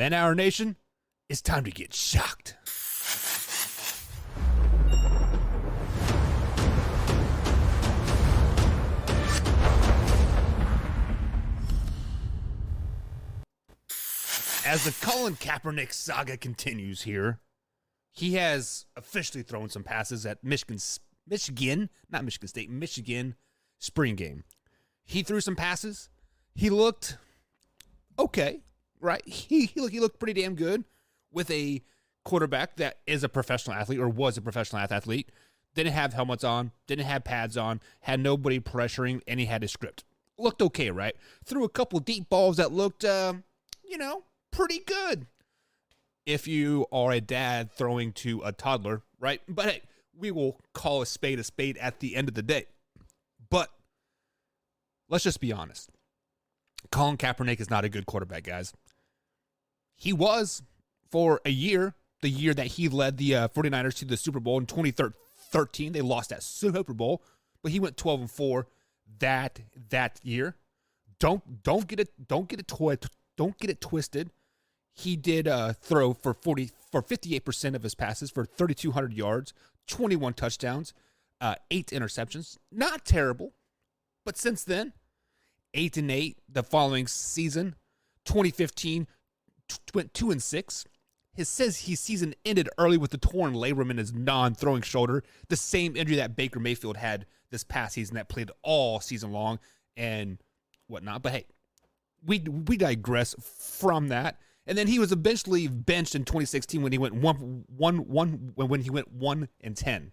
Man Hour Nation, it's time to get shocked. As the Colin Kaepernick saga continues here, he has officially thrown some passes at Michigan spring game. He threw some passes. He looked okay, right? He looked pretty damn good with a quarterback that is a professional athlete or was a professional athlete. Didn't have helmets on, didn't have pads on, had nobody pressuring, and he had his script. Looked okay, right? Threw a couple deep balls that looked, pretty good if you are a dad throwing to a toddler, right? But hey, we will call a spade at the end of the day. But let's just be honest. Colin Kaepernick is not a good quarterback, guys. He was for a year, the year that he led the 49ers to the Super Bowl in 2013. They lost that Super Bowl, but he went 12-4 that year. Don't get it twisted. He did throw for 58% of his passes for 3,200 yards, 21 touchdowns, 8 interceptions. Not terrible, but since then, 8-8. The following season, 2015, went 2-6. His season ended early with the torn labrum in his non-throwing shoulder, the same injury that Baker Mayfield had this past season that played all season long and whatnot. But hey, we digress from that. And then he was eventually benched in 2016 when he went 1-10.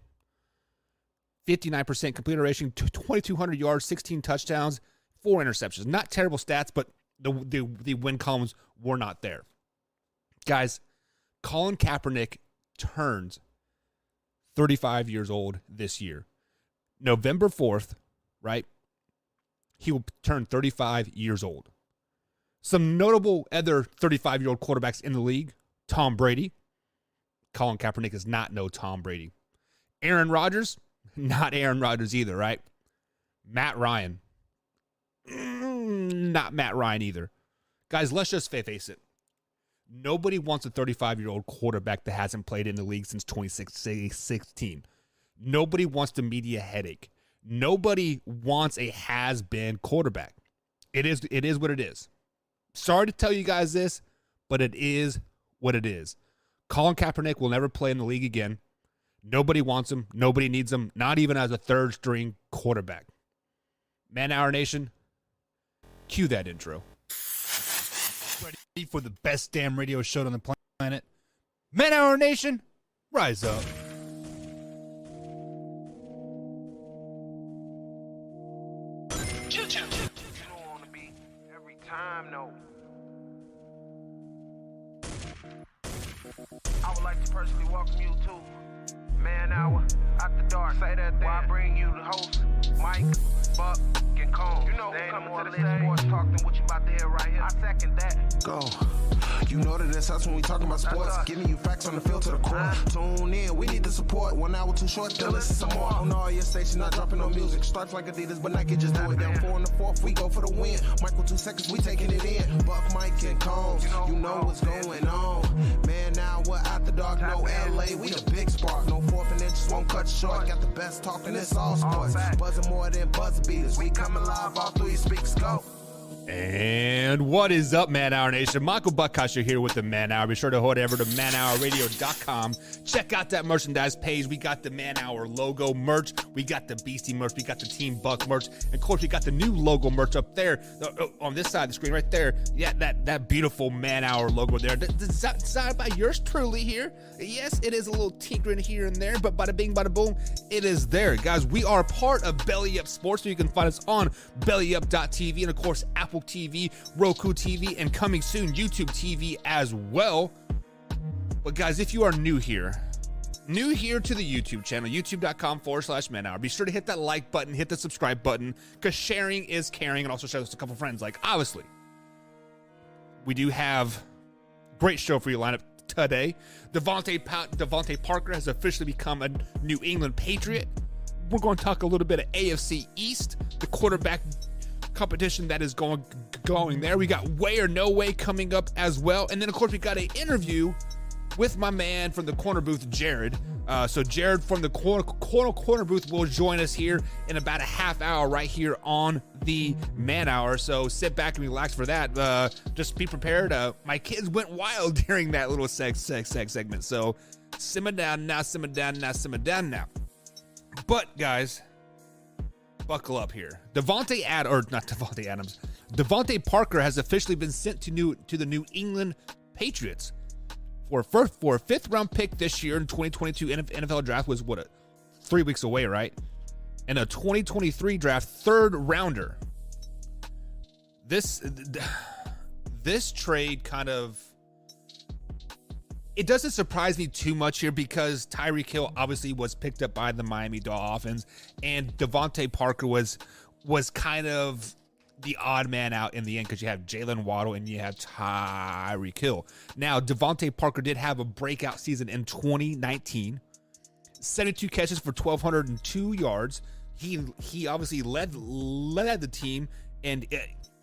59% completion ratio, 2,200 yards, 16 touchdowns, 4 interceptions. Not terrible stats, but the win columns were not there. Guys, Colin Kaepernick turns 35 years old this year. November 4th, right? He will turn 35 years old. Some notable other 35-year-old quarterbacks in the league: Tom Brady. Colin Kaepernick is not no Tom Brady. Aaron Rodgers, not Aaron Rodgers either, right? Matt Ryan, not Matt Ryan either. Guys, let's just face it. Nobody wants a 35-year-old quarterback that hasn't played in the league since 2016. Nobody wants the media headache. Nobody wants a has-been quarterback. It is what it is. Sorry to tell you guys this, but it is what it is. Colin Kaepernick will never play in the league again. Nobody wants him. Nobody needs him, not even as a third-string quarterback. Man Hour Nation, cue that intro. Ready for the best damn radio show on the planet. Man Hour Nation, rise up. I would like to personally welcome you to Man Hour After Dark. Say that thing. I bring you the host, Mike, Buck, and Cone. You know who's coming to the stage. Sports talk than what you about to hear right here. I second that. Go. You know that it's us when we talking about sports. Giving you facts on the field to the core. Tune in, we need the support. 1 hour too short, then listen some more. On all your stations, not dropping no music. Starts like Adidas, but Nike just do it. Down 4 on the 4th, we go for the win. Michael 2 seconds, we taking it in. Buck, Mike, and Combs, you know what's going on. Man, now we're After Dark, no LA, we the big spark. No 4th and inches won't cut short. Got the best talking, it's all sports. Buzzing more than buzzer beaters. We coming live all through your speakers, go. And what is up, Man Hour Nation? Michael Buckcusher here with the Man Hour. Be sure to head over to manhourradio.com. Check out that merchandise page. We got the Man Hour logo merch. We got the Beastie merch. We got the Team Buck merch. And of course, we got the new logo merch up there on this side of the screen right there. Yeah, that beautiful Man Hour logo there. Designed by yours truly here. Yes, it is a little tinkering here and there, but bada bing, bada boom, it is there. Guys, we are part of Belly Up Sports, so you can find us on bellyup.tv and, of course, Apple TV, Roku TV, and coming soon, YouTube TV as well. But guys, if you are new here to the YouTube channel, youtube.com/Man Hour, be sure to hit that like button, hit the subscribe button, because sharing is caring, and also share this to a couple friends. Like, obviously, we do have a great show for you lined up today. Devontae Parker has officially become a New England Patriot. We're going to talk a little bit of AFC East, the quarterback competition that is going there. We got Way or No Way coming up as well. And then, of course, we got an interview with my man from the corner booth, Jared. So Jared from the corner booth will join us here in about a half hour right here on the Man Hour. So sit back and relax for that. Just be prepared. My kids went wild during that little segment. So simmer down now, simmer down now, simmer down now. But guys, buckle up here. Devontae Parker has officially been sent to the New England Patriots. For a fifth-round pick this year in 2022 NFL draft was 3 weeks away, right? And a 2023 draft third-rounder. This trade kind of, it doesn't surprise me too much here because Tyreek Hill obviously was picked up by the Miami Dolphins, and Devontae Parker was kind of the odd man out in the end because you have Jalen Waddle and you have Tyreek Hill. Now, Devontae Parker did have a breakout season in 2019. 72 catches for 1,202 yards. He obviously led the team, and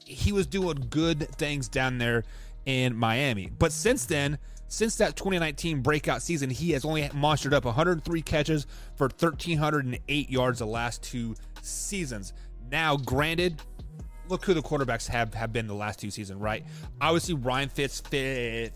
he was doing good things down there in Miami. But since then, since that 2019 breakout season, he has only monstered up 103 catches for 1,308 yards the last 2 seasons. Now, granted, look who the quarterbacks have been the last 2 seasons, right? Obviously, Ryan Fitzpatrick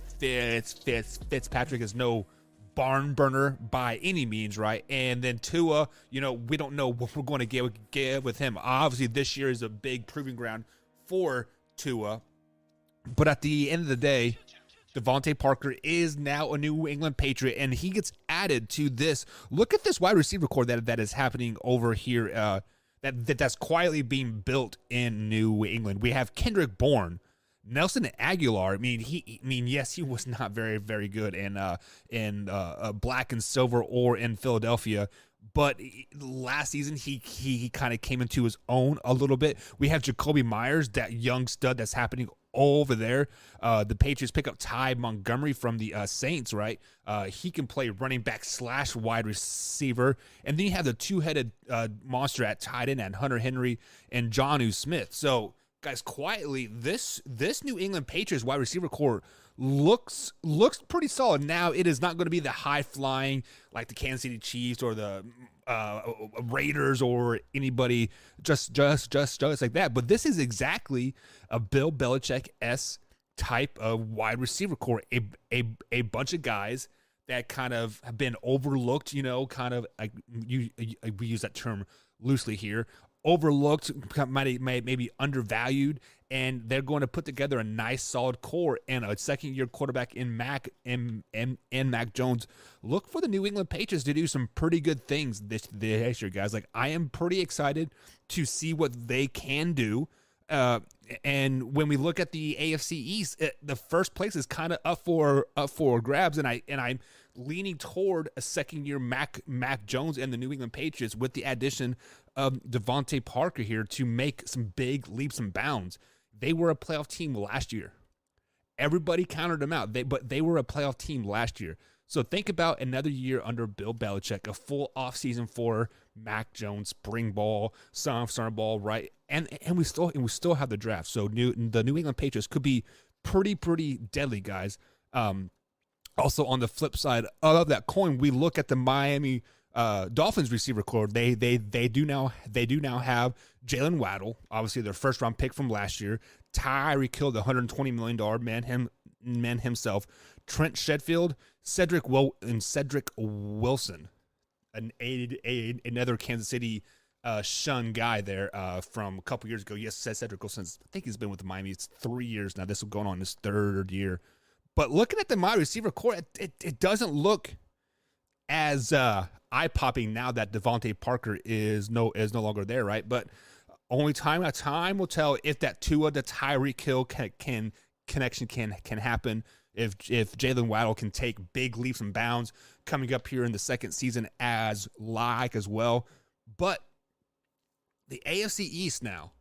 is no barn burner by any means, right? And then Tua, we don't know what we're going to get with him. Obviously, this year is a big proving ground for Tua. But at the end of the day, Devontae Parker is now a New England Patriot, and he gets added to this. Look at this wide receiver core that is happening over here. That's quietly being built in New England. We have Kendrick Bourne, Nelson Aguilar. Yes, he was not very, very good in black and silver or in Philadelphia, but last season he kind of came into his own a little bit. We have Jacoby Myers, that young stud that's happening over there. The Patriots pick up Ty Montgomery from the Saints, right? He can play running back / wide receiver. And then you have the two-headed monster at tight end and Hunter Henry and Jonnu Smith. So, guys, quietly, this New England Patriots wide receiver core looks pretty solid. Now, it is not going to be the high-flying like the Kansas City Chiefs or the Raiders or anybody just like that. But this is exactly a Bill Belichick-esque type of wide receiver core. A bunch of guys that kind of have been overlooked, kind of like we use that term loosely here. Overlooked, maybe undervalued, and they're going to put together a nice, solid core and a second-year quarterback in Mac Jones. Look for the New England Patriots to do some pretty good things this year, guys. Like, I am pretty excited to see what they can do. And when we look at the AFC East, the first place is kind of up for grabs, and I'm leaning toward a second-year Mac Jones and the New England Patriots with the addition of Devontae Parker here to make some big leaps and bounds. They were a playoff team last year. Everybody counted them out, but they were a playoff team last year. So think about another year under Bill Belichick, a full offseason for Mac Jones, spring ball, summer ball, right? And we still have the draft. So the New England Patriots could be pretty deadly, guys. Also on the flip side of that coin, we look at the Miami Dolphins receiver core. They do now have Jalen Waddle, obviously their first round pick from last year. Tyreek Hill, the $120 million man himself. Trent Sheffield, Cedric Wilson, another Kansas City shun guy there from a couple years ago. Yes, Cedric Wilson. I think he's been with the Miami. It's 3 years now. This will go on his third year. But looking at the Miami receiver core, it doesn't look as eye-popping now that Devontae Parker is no longer there, right? But only time will tell if that Tua to Tyreek Hill connection can happen. If Jalen Waddle can take big leaps and bounds coming up here in the second season as well. But the AFC East now.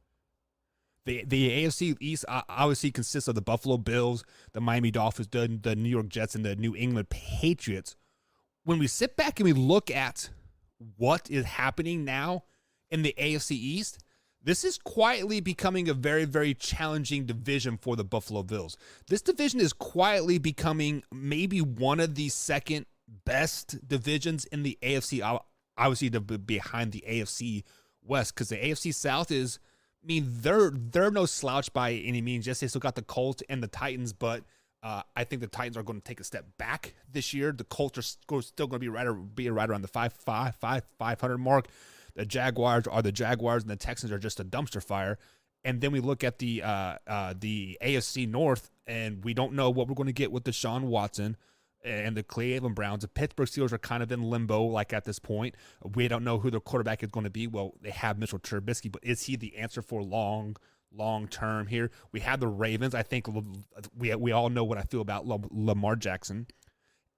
The AFC East obviously consists of the Buffalo Bills, the Miami Dolphins, the New York Jets, and the New England Patriots. When we sit back and we look at what is happening now in the AFC East, This is quietly becoming a very, very challenging division for the Buffalo Bills. This division is quietly becoming maybe one of the second best divisions in the AFC, obviously behind the AFC West, because the AFC South is, I mean, they're no slouch by any means. Yes, they still got the Colts and the Titans, but I think the Titans are going to take a step back this year. The Colts are still going to be right around the 500 mark. The Jaguars are the Jaguars, and the Texans are just a dumpster fire. And then we look at the AFC North, and we don't know what we're going to get with Deshaun Watson and the Cleveland Browns. The Pittsburgh Steelers are kind of in limbo, like at this point. We don't know who their quarterback is going to be. Well, they have Mitchell Trubisky, but is he the answer for long term here? We have the Ravens. I think we all know what I feel about Lamar Jackson.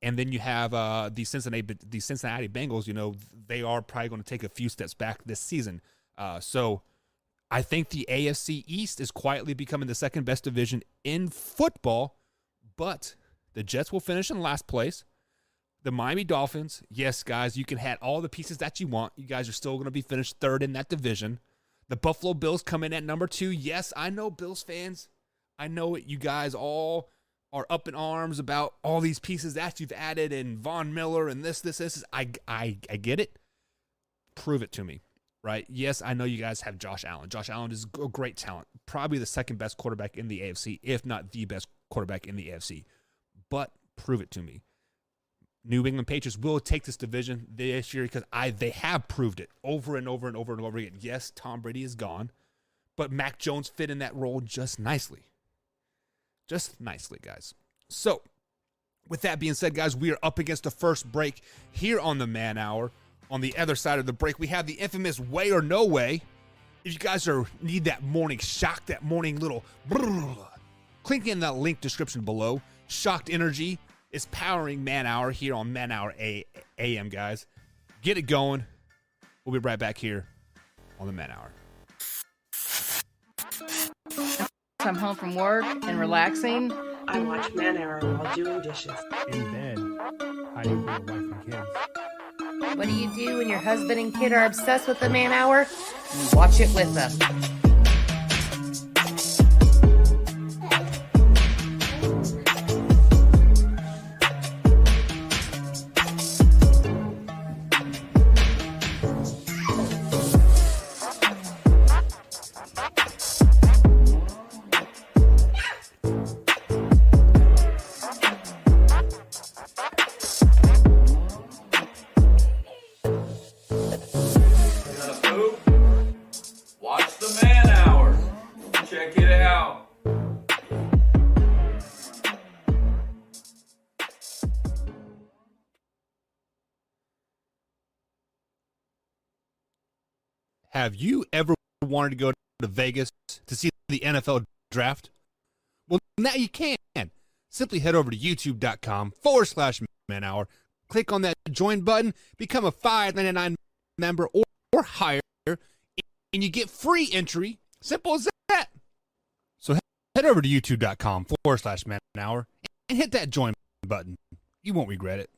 And then you have the Cincinnati Bengals. You know, they are probably going to take a few steps back this season. So I think the AFC East is quietly becoming the second best division in football, but the Jets will finish in last place. The Miami Dolphins, yes, guys, you can have all the pieces that you want. You guys are still going to be finished third in that division. The Buffalo Bills come in at number 2. Yes, I know, Bills fans. I know it. You guys all are up in arms about all these pieces that you've added and Von Miller and this. I get it. Prove it to me, right? Yes, I know you guys have Josh Allen. Josh Allen is a great talent. Probably the second best quarterback in the AFC, if not the best quarterback in the AFC. But prove it to me. New England Patriots will take this division this year because they have proved it over and over and over and over again. Yes, Tom Brady is gone, but Mac Jones fit in that role just nicely. Just nicely, guys. So, with that being said, guys, we are up against the first break here on the Man Hour. On the other side of the break, we have the infamous Way or No Way. If you guys need that morning shock, that morning little click in that link description below. Shocked Energy is powering Man Hour here on Man Hour AM, guys. Get it going. We'll be right back here on the Man Hour. I'm home from work and relaxing. I watch Man Hour while doing dishes. In bed, hiding from the wife and kids. What do you do when your husband and kid are obsessed with the Man Hour? You watch it with them. Have you ever wanted to go to Vegas to see the NFL draft? Well, now you can. Simply head over to youtube.com/Man Hour. Click on that join button, become a $5.99 member or higher, and you get free entry. Simple as that. So head over to youtube.com/Man Hour and hit that join button. You won't regret it.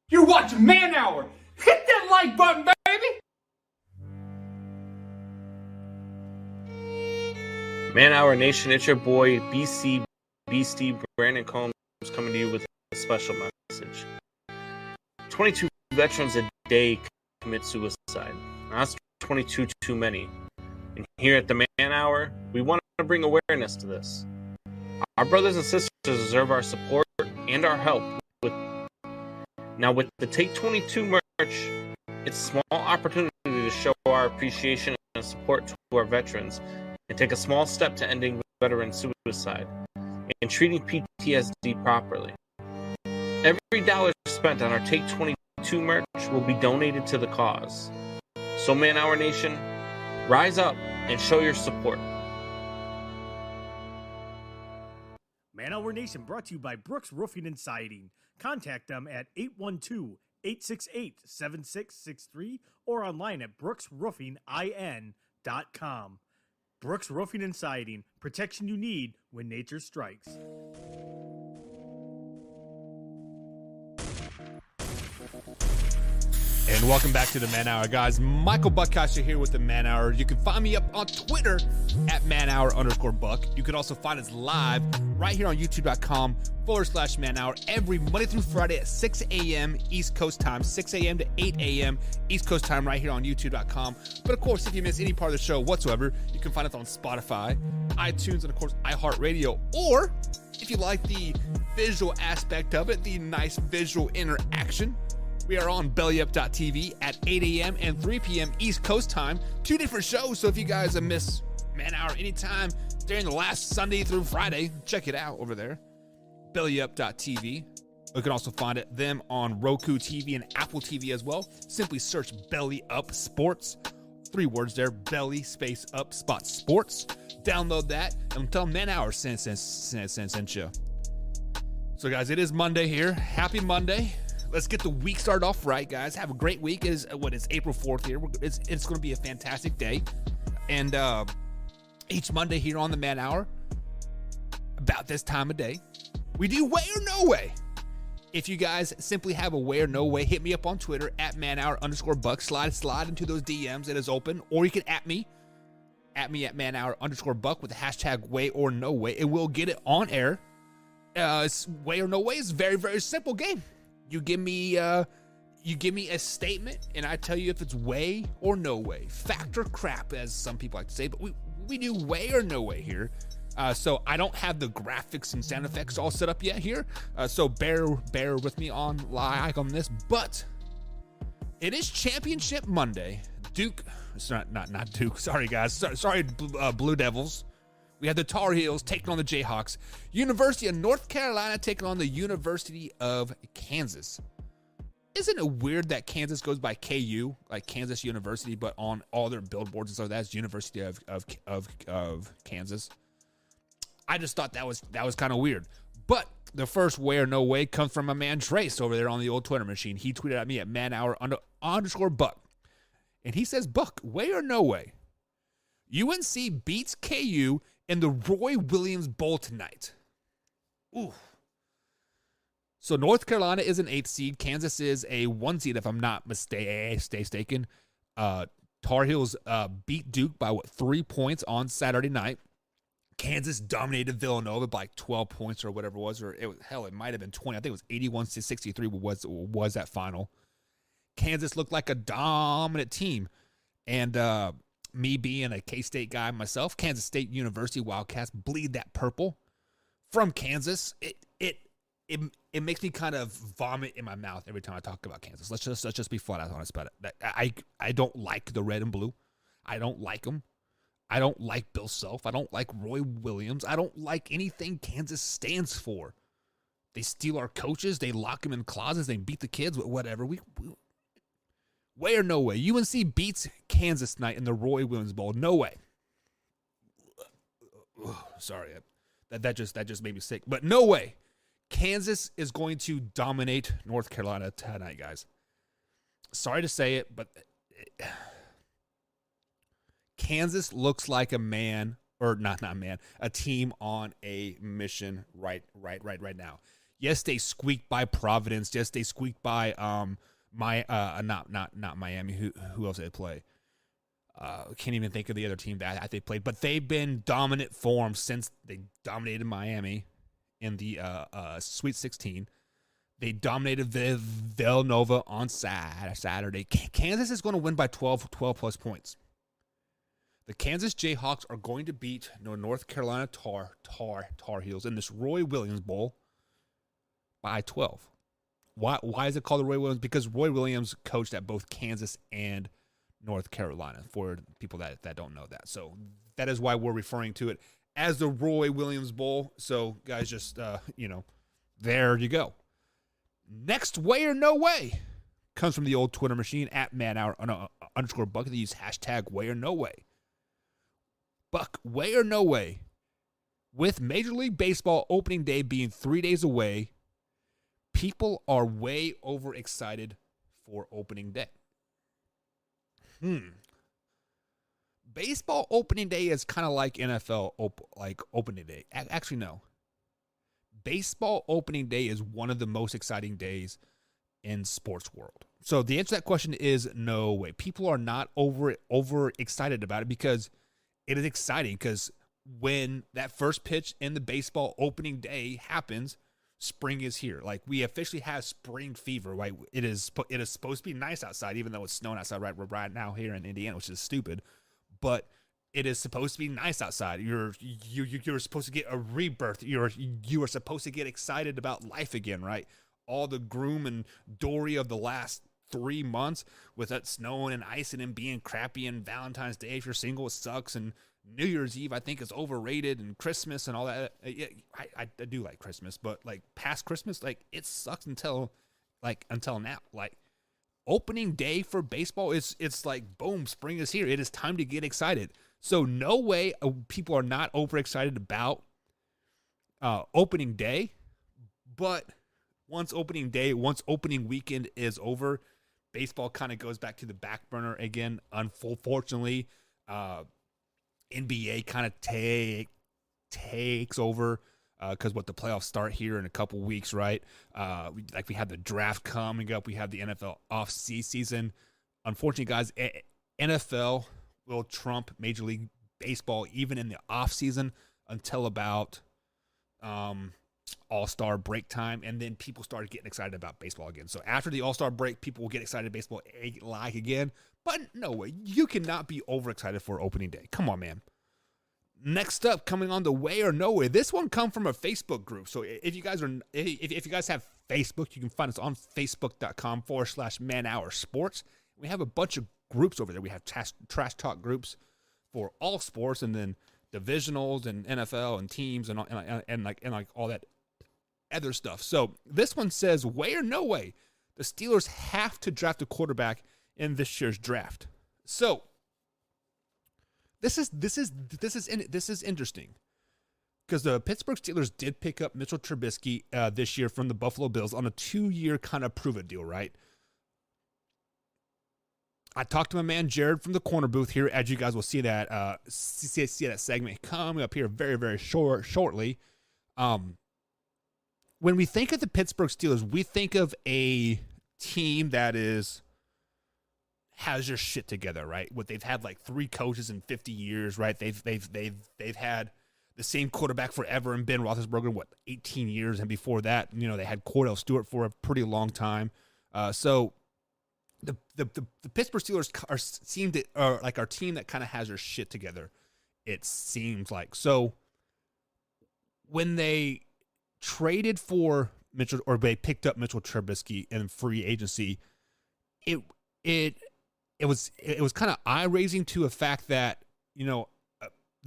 You're watching Man Hour. Hit that like button, baby. Man Hour Nation, it's your boy BC Beastie Brandon Combs coming to you with a special message. 22 veterans a day commit suicide. That's 22 too many. And here at the Man Hour, we want to bring awareness to this. Our brothers and sisters deserve our support and our help. With the Take 22 merch, it's a small opportunity to show our appreciation and support to our veterans and take a small step to ending veteran suicide and treating PTSD properly. Every dollar spent on our Take 22 merch will be donated to the cause. So Man Hour Nation, rise up and show your support. Man Hour Nation brought to you by Brooks Roofing and Siding. Contact them at 812-868-7663 or online at brooksroofingin.com. Brooks Roofing and Siding, protection you need when nature strikes. And welcome back to the Man Hour, guys. Michael Buckcasher here with the Man Hour. You can find me up on Twitter at manhour_buck. You can also find us live right here on youtube.com/Man Hour every Monday through Friday at 6 a.m. East Coast time, 6 a.m. to 8 a.m. East Coast time right here on youtube.com. But of course, if you miss any part of the show whatsoever, you can find us on Spotify, iTunes, and of course, iHeartRadio. Or if you like the visual aspect of it, the nice visual interaction, we are on bellyup.tv at 8 a.m. and 3 p.m. East Coast time. 2 different shows, so if you guys have missed Man Hour anytime during the last Sunday through Friday, check it out over there. bellyup.tv. You can also find them on Roku TV and Apple TV as well. Simply search Belly Up Sports. 3 words there, Belly space Up Spot Sports. Download that and tell Man Hour sent you. So guys, it is Monday here. Happy Monday. Let's get the week started off right, guys. Have a great week. It's April 4th here. It's going to be a fantastic day. And each Monday here on the Man Hour, about this time of day, we do way or no way. If you guys simply have a way or no way, hit me up on Twitter at manhour_buck. Slide into those DMs. It is open. Or you can at me at manhour_buck with the hashtag way or no way. It will get it on air. It's way or no way is a very, very simple game. You give me a statement, and I tell you if it's way or no way. Fact or crap, as some people like to say, but we do way or no way here. So I don't have the graphics and sound effects all set up yet here. So bear with me on this. But it is Championship Monday. Duke, it's not Duke. Sorry guys. Sorry Blue Devils. We have the Tar Heels taking on the Jayhawks. University of North Carolina taking on the University of Kansas. Isn't it weird that Kansas goes by KU, like Kansas University, but on all their billboards and stuff, that's University of Kansas? I just thought that was kind of weird. But the first way or no way comes from my man Trace over there on the old Twitter machine. He tweeted at me at manhour_buck. And he says, Buck, way or no way? UNC beats KU in the Roy Williams Bowl tonight. Ooh. So North Carolina is an 8th seed. Kansas is a 1 seed, if I'm not mistaken. Tar Heels beat Duke by 3 points on Saturday night. Kansas dominated Villanova by 12 points or whatever it was. It might have been 20. I think it was 81-63 was that final. Kansas looked like a dominant team. And me being a K-State guy myself, Kansas State University Wildcats bleed that purple from Kansas. It makes me kind of vomit in my mouth every time I talk about Kansas. Let's just be flat out honest about it. I don't like the red and blue. I don't like them. I don't like Bill Self. I don't like Roy Williams. I don't like anything Kansas stands for. They steal our coaches. They lock them in closets. They beat the kids. Whatever. Way or no way. UNC beats Kansas tonight in the Roy Williams Bowl. No way. Sorry. That just made me sick. But no way. Kansas is going to dominate North Carolina tonight, guys. Sorry to say it, but Kansas looks like a team on a mission right now. Yes, they squeaked by Providence. Yes, they squeaked by not Miami. Who else did they play? Can't even think of the other team that they played. But they've been dominant form since they dominated Miami in the Sweet 16. They dominated Villanova on Saturday. Kansas is going to win by 12 plus points. The Kansas Jayhawks are going to beat North Carolina Tar Heels in this Roy Williams Bowl by 12. Why is it called the Roy Williams? Because Roy Williams coached at both Kansas and North Carolina, for people that don't know that. So that is why we're referring to it as the Roy Williams Bowl. So guys, just, there you go. Next way or no way comes from the old Twitter machine at manhour_buck. They use hashtag way or no way. Buck, way or no way? With Major League Baseball opening day being 3 days away, people are way overexcited for opening day. Baseball opening day is kind of like NFL opening day. Actually, no. Baseball opening day is one of the most exciting days in sports world. So the answer to that question is no way. People are not over excited about it because it is exciting, because when that first pitch in the baseball opening day happens, spring is here. Like, we officially have spring fever, right? It is supposed to be nice outside, even though it's snowing outside right now here in Indiana, which is stupid. But it is supposed to be nice outside. You're supposed to get a rebirth. You are supposed to get excited about life again, right? All the gloom and dory of the last 3 months with that snowing and icing and being crappy, and Valentine's Day, if you're single, it sucks, and New Year's Eve I think is overrated, and Christmas and all that. Yeah, I do like Christmas, but like past Christmas, like it sucks until now. Like, opening day for baseball, it's like, boom, spring is here. It is time to get excited. So no way people are not overexcited about opening day, but once opening weekend is over, baseball kind of goes back to the back burner again. Unfortunately, NBA kind of takes over because the playoffs start here in a couple weeks, right? We have the draft coming up. We have the NFL off-season. Unfortunately, guys, NFL will trump Major League Baseball even in the off-season until about All-Star break time, and then people started getting excited about baseball again. So after the All-Star break, people will get excited baseball like again. But no way, you cannot be overexcited for opening day. Come on, man. Next up, coming on the way or no way. This one come from a Facebook group. So if you guys have Facebook, you can find us on facebook.com/manhoursports. We have a bunch of groups over there. We have trash talk groups for all sports, and then divisionals and NFL and teams and all that other stuff. So this one says, way or no way, the Steelers have to draft a quarterback in this year's draft. So this is interesting, because the Pittsburgh Steelers did pick up Mitchell Trubisky this year from the Buffalo Bills on a 2-year kind of prove-it deal, right? I talked to my man Jared from the corner booth here, as you guys will see that see that segment coming up here very, very shortly. When we think of the Pittsburgh Steelers, we think of a team that has your shit together, right? They've had like 3 coaches in 50 years, right? They've had the same quarterback forever, and Ben Roethlisberger, 18 years, and before that, they had Cordell Stewart for a pretty long time. So the Pittsburgh Steelers are like our team that kind of has their shit together, it seems like. So when they traded for Mitchell, or they picked up Mitchell Trubisky in free agency, it was kind of eye-raising to a fact that, the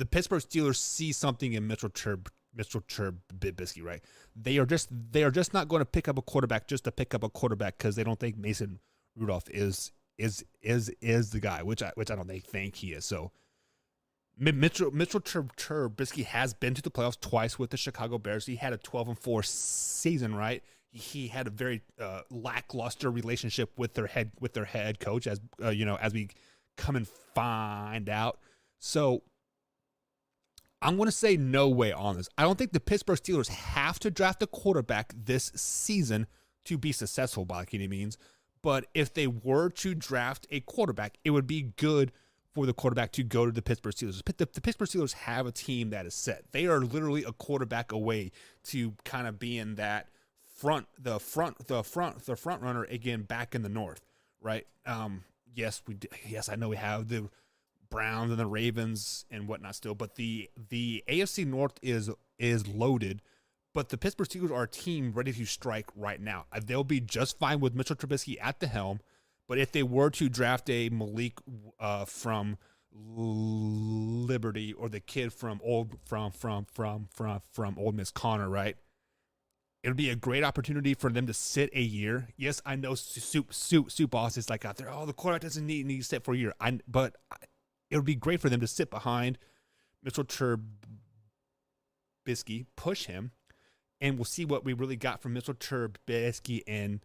Pittsburgh Steelers see something in Mitchell Trubisky, right? They are just not going to pick up a quarterback just to pick up a quarterback because they don't think Mason Rudolph is the guy, which I don't think he is. So Mitchell Trubisky has been to the playoffs twice with the Chicago Bears. He had a 12-4 season, right? He had a very lackluster relationship with their head coach, as we come and find out. So I'm going to say no way on this. I don't think the Pittsburgh Steelers have to draft a quarterback this season to be successful by any means. But if they were to draft a quarterback, it would be good for the quarterback to go to the Pittsburgh Steelers. The Pittsburgh Steelers have a team that is set. They are literally a quarterback away to kind of being that front runner again back in the North, right? Yes, I know we have the Browns and the Ravens and whatnot still, but the AFC North is loaded. But the Pittsburgh Steelers are a team ready to strike right now. They'll be just fine with Mitchell Trubisky at the helm. But if they were to draft a Malik from Liberty, or the kid from Ole Miss, Connor, right? It would be a great opportunity for them to sit a year. Yes, I know Soup Boss is like out there. Oh, the quarterback doesn't need to sit for a year. But it would be great for them to sit behind Mitchell Trubisky, push him, and we'll see what we really got from Mitchell Trubisky and,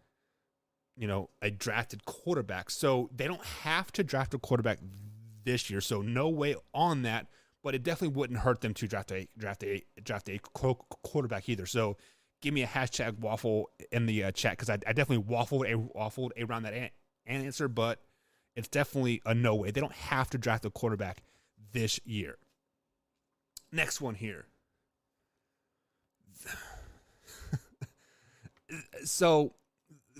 a drafted quarterback. So they don't have to draft a quarterback this year. So no way on that, but it definitely wouldn't hurt them to draft a quarterback either. So give me a hashtag waffle in the chat, because I definitely waffled around that answer, but it's definitely a no way. They don't have to draft a quarterback this year. Next one here. So,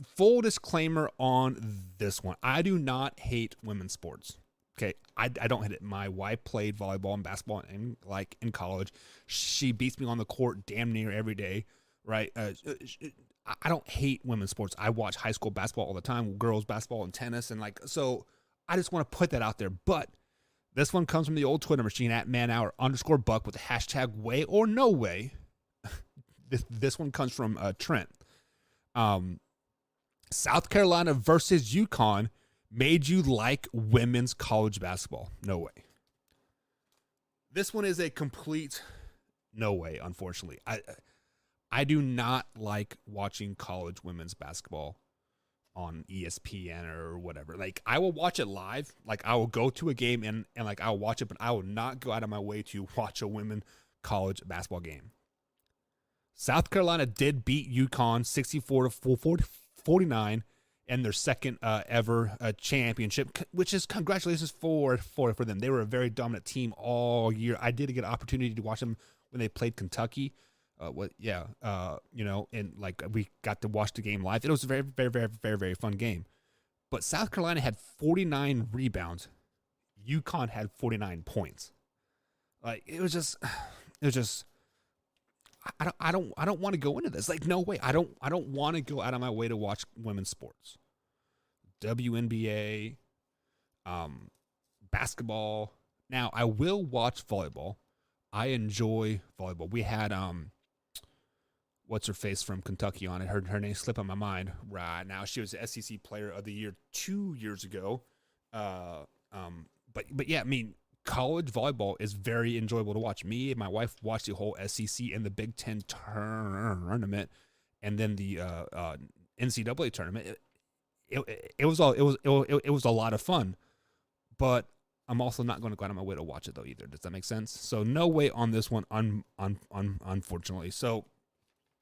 full disclaimer on this one. I do not hate women's sports. Okay, I don't hate it. My wife played volleyball and basketball in college. She beats me on the court damn near every day, right? I don't hate women's sports. I watch high school basketball all the time, girls basketball and tennis, and so I just want to put that out there. But this one comes from the old Twitter machine at @manhour_buck with the hashtag way or no way. This one comes from Trent. South Carolina versus UConn made you like women's college basketball? No way. This one is a complete no way, unfortunately. I do not like watching college women's basketball on ESPN or whatever. Like, I will watch it live. Like, I will go to a game and like, I'll watch it, but I will not go out of my way to watch a women college basketball game. South Carolina did beat UConn 64-49 in their second ever championship, which is congratulations for them. They were a very dominant team all year. I did get an opportunity to watch them when they played Kentucky. And like, we got to watch the game live. It was a very, very, very, very, very fun game. But South Carolina had 49 rebounds. UConn had 49 points. Like, it was just I don't want to go into this. Like, no way. I don't want to go out of my way to watch women's sports. WNBA, basketball. Now, I will watch volleyball. I enjoy volleyball. We had what's her face from Kentucky on it. Her name slipped on my mind right now. She was the SEC Player of the Year 2 years ago. But yeah, I mean, college volleyball is very enjoyable to watch. Me and my wife watched the whole SEC and the Big Ten tournament, and then the NCAA tournament. It was a lot of fun, but I'm also not going to go out of my way to watch it though either. Does that make sense? So no way on this one, unfortunately. So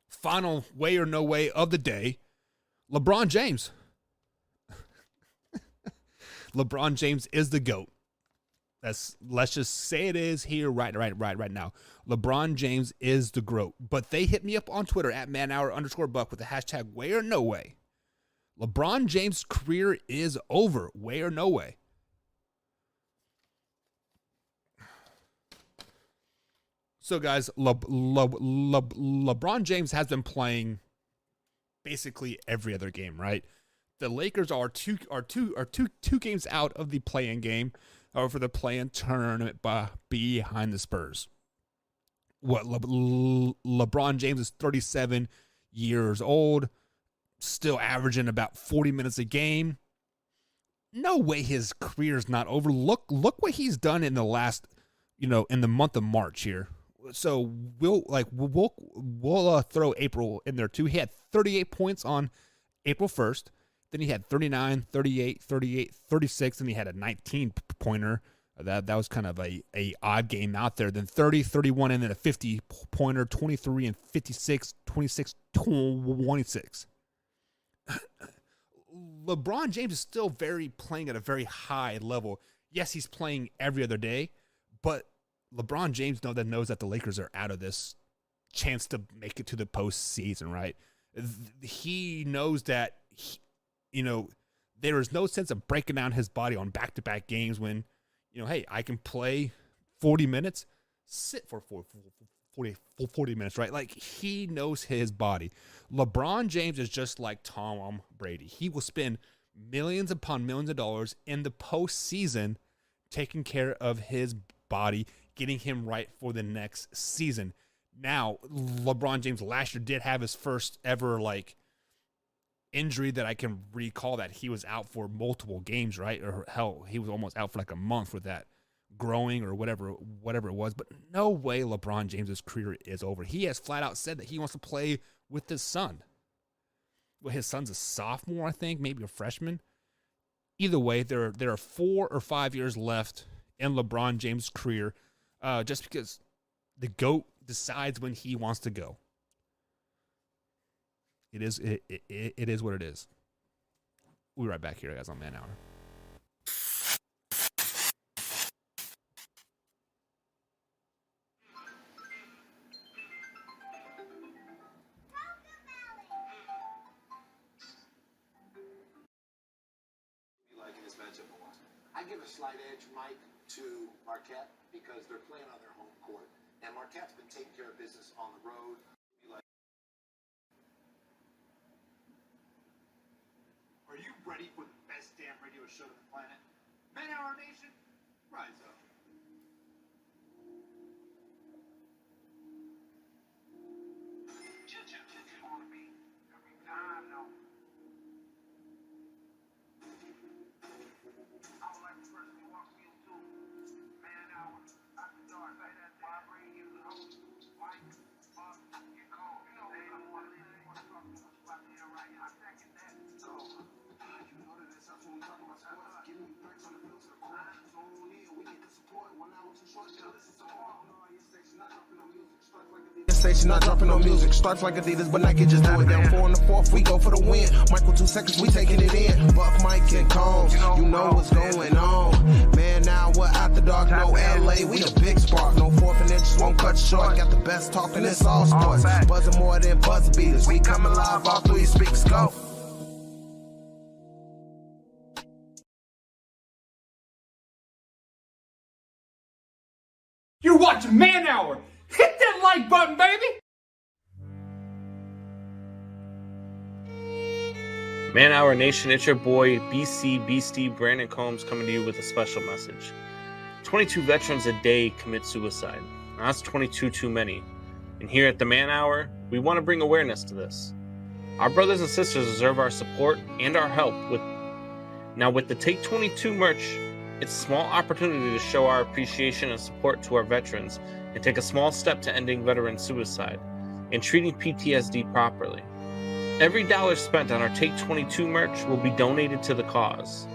final way or no way of the day: LeBron James. LeBron James is the GOAT. Let's just say it is here right now. LeBron James is the GOAT. But they hit me up on Twitter at @manhour_buck with the hashtag way or no way. LeBron James' career is over. Way or no way? So guys, LeBron James has been playing basically every other game, right? The Lakers are two games out of the play-in game. For the play-in tournament behind the Spurs. LeBron James is 37 years old, still averaging about 40 minutes a game. No way his career's not over. Look what he's done in the last, in the month of March here. So we'll throw April in there too. He had 38 points on April 1st. Then he had 39, 38, 38, 36, and he had a 19-pointer. That was kind of a odd game out there. Then 30, 31, and then a 50-pointer, 23 and 56, 26, 26. LeBron James is still playing at a very high level. Yes, he's playing every other day, but LeBron James knows that the Lakers are out of this chance to make it to the postseason, right? He knows that there is no sense of breaking down his body on back-to-back games when, hey, I can play 40 minutes, sit for 40 minutes, right? Like, he knows his body. LeBron James is just like Tom Brady. He will spend millions upon millions of dollars in the postseason taking care of his body, getting him right for the next season. Now, LeBron James last year did have his first ever, injury that I can recall that he was out for multiple games, right? Or hell, he was almost out for a month with that growing or whatever it was. But no way LeBron James's career is over. He has flat out said that he wants to play with his son. Well, his son's a sophomore, I think, maybe a freshman. Either way, there are 4 or 5 years left in LeBron James' career, just because the GOAT decides when he wants to go. It is what it is. We'll be right back here, guys, on Man Hour. I give a slight edge, Mike, to Marquette because they're playing on their home court, and Marquette's been taking care of business on the road. Are you ready for the best damn radio show on the planet? Man Hour Nation, rise up. Station not dropping no music. Starts like Adidas, but Nike just do it. Down 4 on the 4th, we go for the win. Michael 2 seconds, we taking it in. Buck, Mike, and Combs, you know what's going on. Man, now we're out the dark, no LA, we the big spark. No fourth and inches won't cut short. Got the best talking, it's all sports. Buzzing more than buzzer beaters. We coming live off 3 speakers, go. You're watching Man Hour. Hit that like button, baby! Man Hour Nation, it's your boy BC Beastie Brandon Combs coming to you with a special message. 22 veterans a day commit suicide. Now, that's 22 too many. And here at the Man Hour, we want to bring awareness to this. Our brothers and sisters deserve our support and our help with the Take 22 merch. It's a small opportunity to show our appreciation and support to our veterans and take a small step to ending veteran suicide and treating PTSD properly. Every dollar spent on our Take 22 merch will be donated to the cause.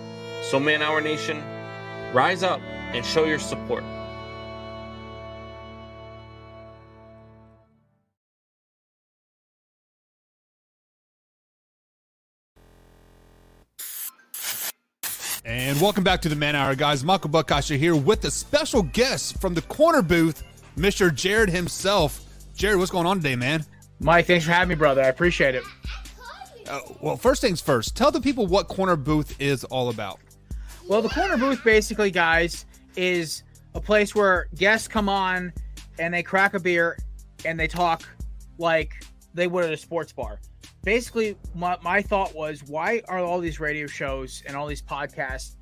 So Man Hour Nation, rise up and show your support. And welcome back to the Man Hour, guys. Michael Buckasha here with a special guest from the corner booth, Mr. Jared himself. Jared, what's going on today, man? Mike, thanks for having me, brother. I appreciate it. Well, first things first, tell the people what corner booth is all about. Well, the corner booth, basically, guys, is a place where guests come on and they crack a beer and they talk like they would at a sports bar. Basically, my thought was, why are all these radio shows and all these podcasts,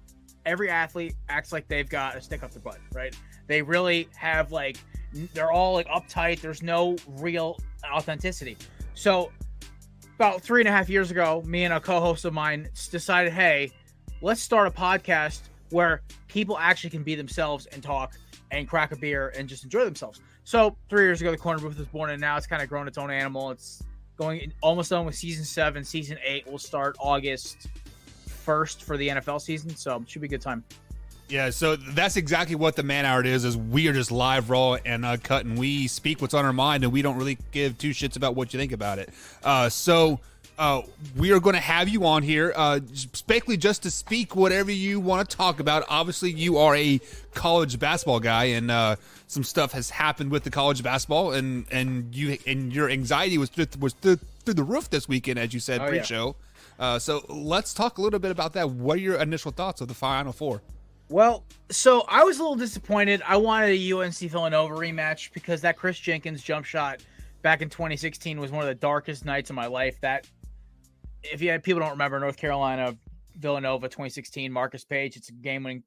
every athlete acts like they've got a stick up their butt, right? They really have, like, they're all, like, uptight. There's no real authenticity. So about 3.5 years ago, me and a co-host of mine decided, hey, let's start a podcast where people actually can be themselves and talk and crack a beer and just enjoy themselves. So 3 years ago, the corner booth was born, and now it's kind of grown its own animal. It's going almost done with season 7. Season 8 will start August 1st for the NFL season, so it should be a good time. Yeah, so that's exactly what the Man Hour is we are just live, raw, and uncut, and we speak what's on our mind, and we don't really give two shits about what you think about it. So we are going to have you on here, basically just to speak whatever you want to talk about. Obviously, you are a college basketball guy, and some stuff has happened with the college basketball, and your anxiety was through the roof this weekend, as you said pre-show. Yeah. So let's talk a little bit about that. What are your initial thoughts of the Final Four? Well, so I was a little disappointed. I wanted a UNC Villanova rematch because that Chris Jenkins jump shot back in 2016 was one of the darkest nights of my life. That, if you people don't remember, North Carolina Villanova 2016, Marcus Page, it's a game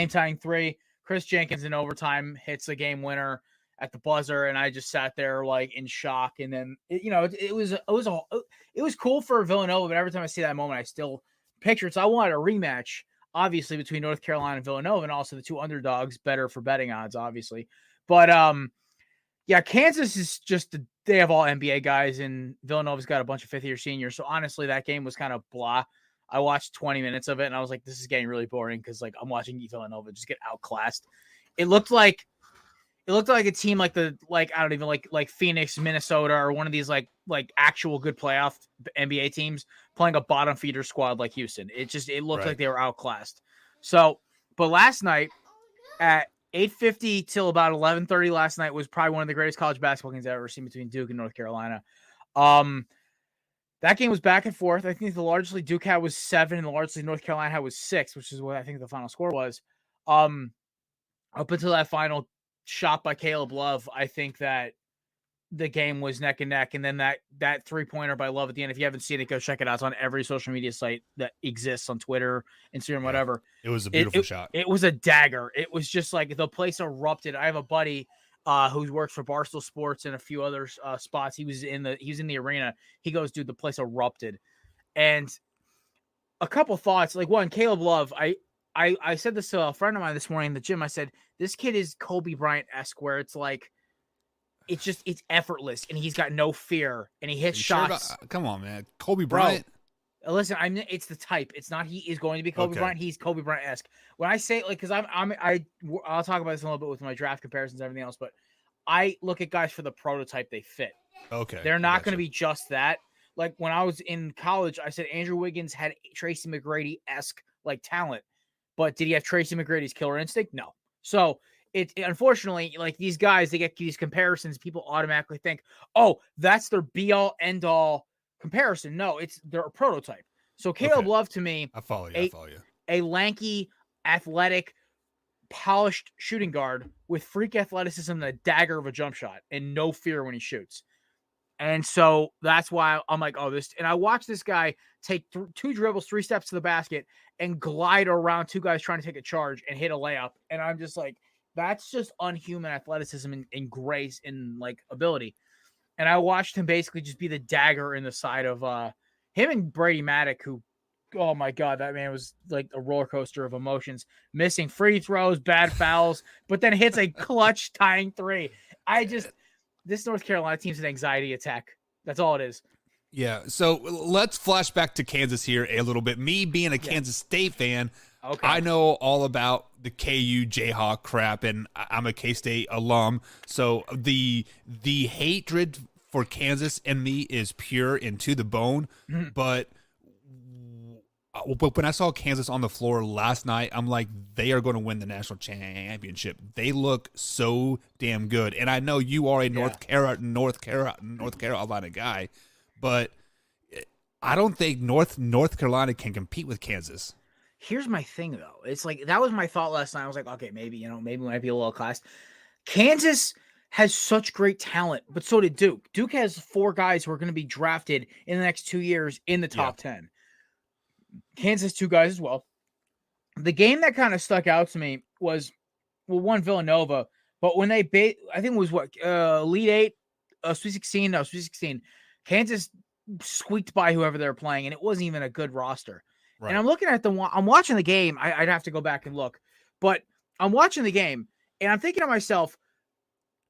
tying 3. Chris Jenkins in overtime hits a game winner at the buzzer, and I just sat there like in shock. And then it was cool for Villanova, but every time I see that moment, I still picture it. So I wanted a rematch, obviously, between North Carolina and Villanova, and also the two underdogs, better for betting odds, obviously. But Kansas is just they have all NBA guys, and Villanova's got a bunch of fifth-year seniors. So honestly, that game was kind of blah. I watched 20 minutes of it, and I was like, this is getting really boring because, like, I'm watching Villanova just get outclassed. It looked like It looked like a team like I don't even like Phoenix, Minnesota, or one of these like actual good playoff NBA teams playing a bottom feeder squad like Houston. It looked like they were outclassed. So, but last night at 8:50 till about 11:30 last night was probably one of the greatest college basketball games I've ever seen between Duke and North Carolina. That game was back and forth. I think the largest lead Duke had was 7, and the largest lead North Carolina had was 6, which is what I think the final score was. Up until that final shot by Caleb Love, I think that the game was neck and neck. And then that 3-pointer by Love at the end, if you haven't seen it, go check it out. It's on every social media site that exists on Twitter, Instagram, whatever. It was a beautiful shot. It was a dagger. It was just like the place erupted. I have a buddy who's worked for Barstool Sports and a few other spots. He was in the arena. He goes, dude, the place erupted. And a couple thoughts, like one, Caleb Love, I said this to a friend of mine this morning in the gym. I said, this kid is Kobe Bryant-esque, where it's like, it's effortless, and he's got no fear, and he hits shots. Come on, man. Kobe Bryant. Bro, listen, it's the type. It's not he is going to be Kobe Bryant. He's Kobe Bryant-esque. When I say, like, because I'll talk about this in a little bit with my draft comparisons and everything else, but I look at guys for the prototype they fit. Okay. They're not going to be just that. Like, when I was in college, I said Andrew Wiggins had Tracy McGrady-esque, like, talent. But did he have Tracy McGrady's killer instinct? No. So it unfortunately, like, these guys, they get these comparisons. People automatically think, oh, that's their be all end all comparison. No, they're a prototype. So Caleb Love, to me, I follow you. A lanky, athletic, polished shooting guard with freak athleticism and a dagger of a jump shot and no fear when he shoots. And so that's why I'm like, oh, this. And I watched this guy take 2 dribbles, 3 steps to the basket and glide around 2 guys trying to take a charge and hit a layup. And I'm just like, that's just unhuman athleticism and grace and like ability. And I watched him basically just be the dagger in the side of him and Brady Maddock, who, oh my God, that man was like a roller coaster of emotions, missing free throws, bad fouls, but then hits a clutch tying 3. This North Carolina team's an anxiety attack. That's all it is. Yeah. So let's flash back to Kansas here a little bit. Me being a Kansas State fan, I know all about the KU Jayhawk crap, and I'm a K-State alum. So the hatred for Kansas in me is pure and to the bone. Mm-hmm. But when I saw Kansas on the floor last night, I'm like, they are going to win the national championship. They look so damn good. And I know you are a North Carolina guy, but I don't think North Carolina can compete with Kansas. Here's my thing, though. It's like, that was my thought last night. I was like, okay, maybe we might be a little class. Kansas has such great talent, but so did Duke. Duke has 4 guys who are going to be drafted in the next 2 years in the top 10. Kansas 2 guys as well. The game that kind of stuck out to me was, well, one, Villanova, but when they I think it was Elite 8, Sweet 16. Kansas squeaked by whoever they were playing, and it wasn't even a good roster. Right. And I'm looking at I'm watching the game. I'd have to go back and look, but I'm watching the game, and I'm thinking to myself,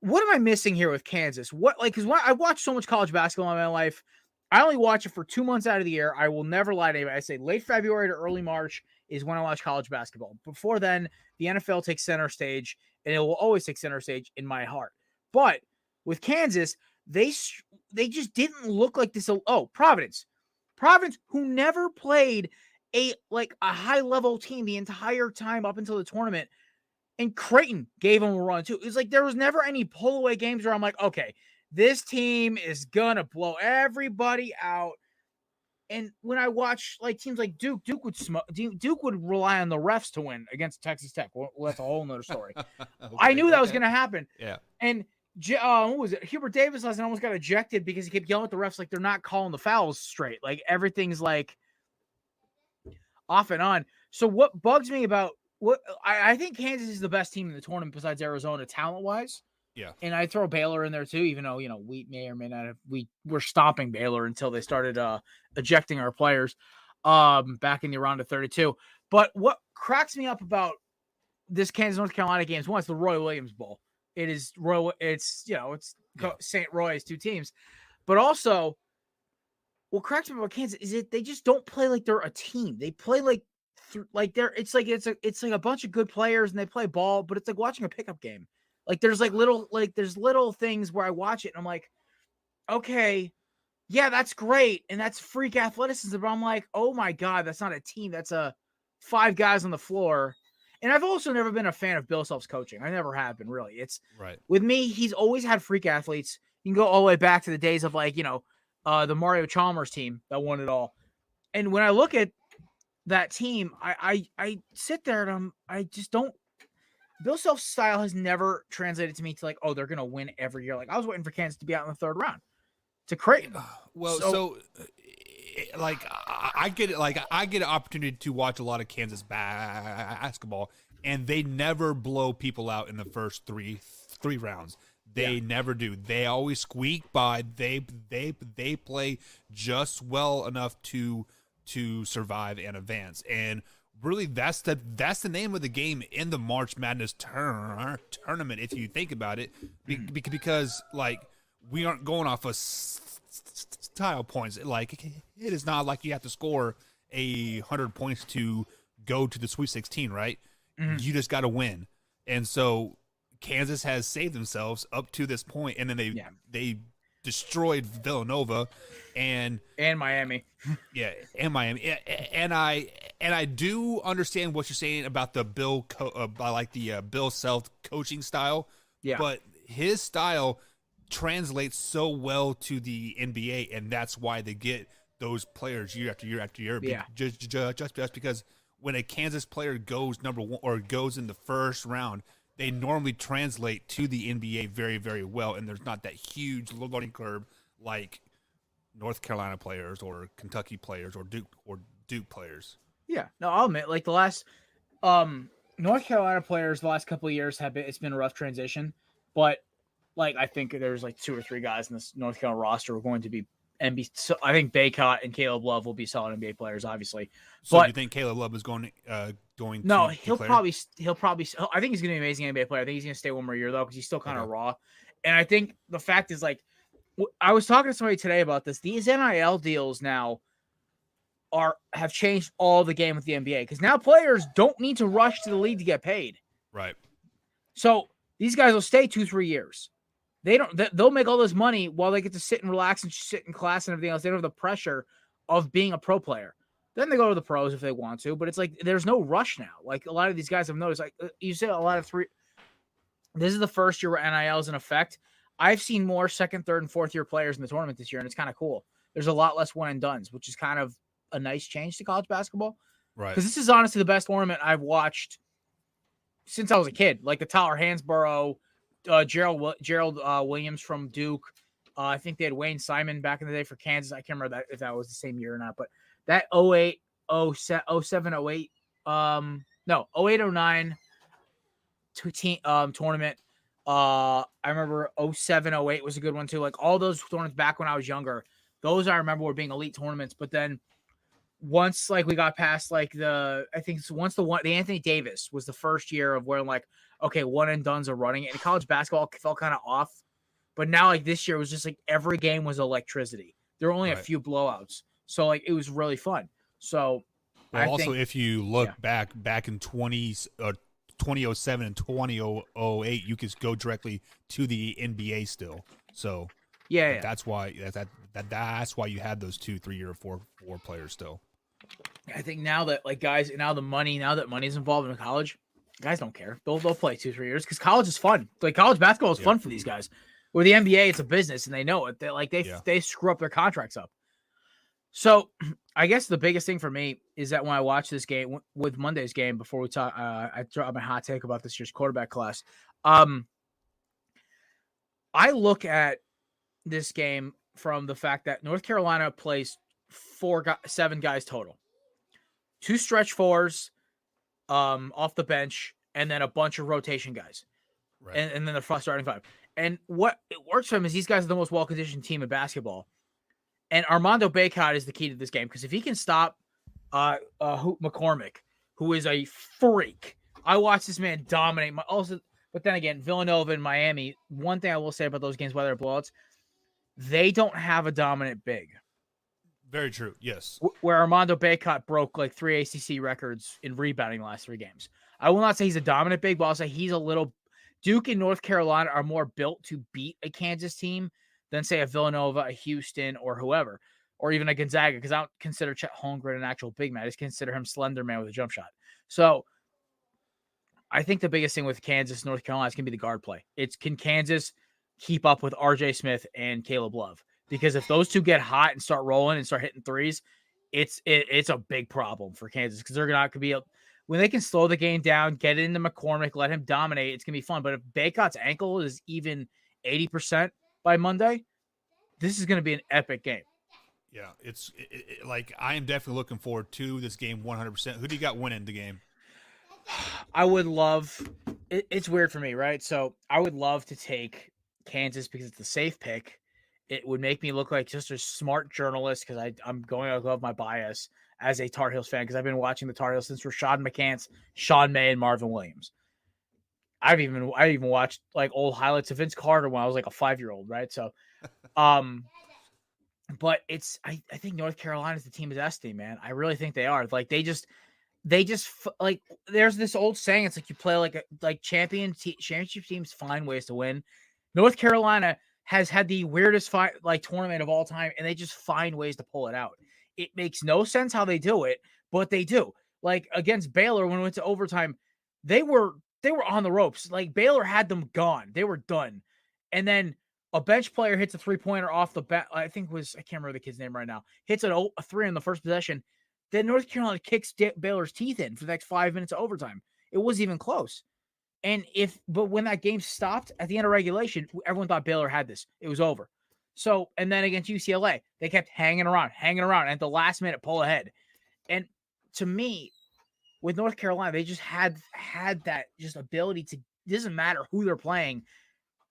what am I missing here with Kansas? Because I watched so much college basketball in my life. I only watch it for 2 months out of the year. I will never lie to anybody. I say late February to early March is when I watch college basketball. Before then, the NFL takes center stage, and it will always take center stage in my heart. But with Kansas, they just didn't look like this. Oh, Providence, who never played a high-level team the entire time up until the tournament, and Creighton gave them a run too. It was like there was never any pull-away games where I'm like, okay, this team is gonna blow everybody out. And when I watch like teams like Duke would rely on the refs to win against Texas Tech. Well, that's a whole nother story. I knew that was gonna happen. Yeah. And what was it? Hubert Davis last night almost got ejected because he kept yelling at the refs like they're not calling the fouls straight. Like everything's like off and on. So what bugs me about I think Kansas is the best team in the tournament besides Arizona talent-wise. Yeah. And I throw Baylor in there too, even though, we may or may not have, we were stomping Baylor until they started ejecting our players back in the round of 32. But what cracks me up about this Kansas North Carolina game is, one, it's the Roy Williams Bowl. It is St. Roy's 2 teams. But also, what cracks me about Kansas is that they just don't play like they're a team. They play like it's like a bunch of good players and they play ball, but it's like watching a pickup game. Like there's there's little things where I watch it and I'm like, okay, yeah, that's great. And that's freak athleticism. But I'm like, oh my God, that's not a team. That's 5 guys on the floor. And I've also never been a fan of Bill Self's coaching. I never have been, really. It's Right. with me, he's always had freak athletes. You can go all the way back to the days of the Mario Chalmers team that won it all. And when I look at that team, I sit there and I just don't. Bill Self's style has never translated to me to they're gonna win every year. Like I was waiting for Kansas to be out in the 3rd round to Creighton. Well, I get it. Like I get an opportunity to watch a lot of Kansas basketball, and they never blow people out in the first three rounds. They never do. They always squeak by. They play just well enough to survive and advance. And really, that's the name of the game in the March Madness tournament. If you think about it, because we aren't going off of style points. Like it is not like you have to score 100 points to go to the Sweet 16, right? Mm-hmm. You just got to win. And so Kansas has saved themselves up to this point, and then they destroyed Villanova and Miami. Yeah, and Miami. And I do understand what you're saying about the Bill Self coaching style. Yeah, but his style translates so well to the NBA, and that's why they get those players year after year after year. Yeah, just because when a Kansas player goes number 1 or goes in the first round, they normally translate to the NBA very, very well, and there's not that huge learning curve like North Carolina players or Kentucky players or Duke players. Yeah, no, I'll admit, the last North Carolina players the last couple of years it's been a rough transition, but I think there's 2 or 3 guys in this North Carolina roster who are going to be NBA. So I think Baycott and Caleb Love will be solid NBA players, obviously. So you think Caleb Love is going? No, he'll probably. I think he's going to be an amazing NBA player. I think he's going to stay one more year though, because he's still kind of raw. And I think the fact is, I was talking to somebody today about this. These NIL deals now have changed all the game with the NBA, because now players don't need to rush to the league to get paid. Right. So these guys will stay 2-3 years. They'll make all this money while they get to sit and relax and sit in class and everything else. They don't have the pressure of being a pro player. Then they go to the pros if they want to, but it's there's no rush now. A lot of these guys have noticed, you said, a lot of this is the first year where NIL is in effect. I've seen more 2nd, 3rd, and 4th year players in the tournament this year, and it's kind of cool. There's a lot less one and dones, which is kind of a nice change to college basketball. Right. Because this is honestly the best tournament I've watched since I was a kid. The Tyler Hansborough, Gerald Williams from Duke. I think they had Wayne Simon back in the day for Kansas. I can't remember if that was the same year or not, but that 08, 07, 08, 08, 09 tournament. I remember 07, 08 was a good one too. All those tournaments back when I was younger, those I remember were being elite tournaments. But then once we got past the Anthony Davis was the first year of where okay, one and dones are running, and college basketball felt kind of off. But now this year was just every game was electricity. There were only a few blowouts. So it was really fun. So if you look back in 2007 and 2008, you could go directly to the NBA still. So that's why that's why you had those 2, 3 year, 4 players still. I think now that now that money's involved in college, guys don't care. They'll play 2, 3 years because college is fun. College basketball is fun for these guys. With the NBA, it's a business and they know it. They screw up their contracts up. So I guess the biggest thing for me is that when I watch this game with Monday's game, before we talk, I drop my hot take about this year's quarterback class. I look at this game from the fact that North Carolina plays 7 guys total, 2 stretch 4s off the bench, and then a bunch of rotation guys, right. and then the starting 5. And what it works for him is these guys are the most well-conditioned team in basketball. And Armando Bacot is the key to this game, because if he can stop Hoop McCormick, who is a freak. I watched this man dominate. But then again, Villanova and Miami, one thing I will say about those games, whether they're blowouts, they don't have a dominant big. Very true, yes. Where Armando Bacot broke 3 ACC records in rebounding the last 3 games. I will not say he's a dominant big, but I'll say he's a little Duke and North Carolina are more built to beat a Kansas team than, say, a Villanova, a Houston, or whoever, or even a Gonzaga, because I don't consider Chet Holmgren an actual big man. I just consider him slender man with a jump shot. So I think the biggest thing with Kansas, North Carolina is going to be the guard play. Can Kansas keep up with RJ Smith and Caleb Love? Because if those two get hot and start rolling and start hitting threes, it's a big problem for Kansas, because they're not going to be able, when they can slow the game down, get it into McCormick, let him dominate, it's going to be fun. But if Baycott's ankle is even 80% by Monday, this is going to be an epic game. Yeah, it's like I am definitely looking forward to this game 100%. Who do you got winning the game? I would love it's weird for me, right? So I would love to take Kansas because it's a safe pick. It would make me look like just a smart journalist, because I'm going above my bias as a Tar Heels fan, because I've been watching the Tar Heels since Rashad McCants, Sean May, and Marvin Williams. I even watched like old highlights of Vince Carter when I was like a 5-year-old, right? So, but I think North Carolina is the team of destiny, man. I really think they are. Like they just like, there's this old saying. It's like you play like championship teams find ways to win. North Carolina has had the weirdest tournament of all time, and they just find ways to pull it out. It makes no sense how they do it, but they do. Like against Baylor, when we went to overtime, they were on the ropes. Like Baylor had them gone. They were done. And then a bench player hits a 3-pointer off the bat. I can't remember the kid's name right now. Hits a 3 in the first possession. Then North Carolina kicks Baylor's teeth in for the next 5 minutes of overtime. It wasn't even close. But when that game stopped at the end of regulation, everyone thought Baylor had this. It was over. So, and then against UCLA, they kept hanging around, and at the last minute pull ahead. And to me, with North Carolina, they just had that just ability to, it doesn't matter who they're playing.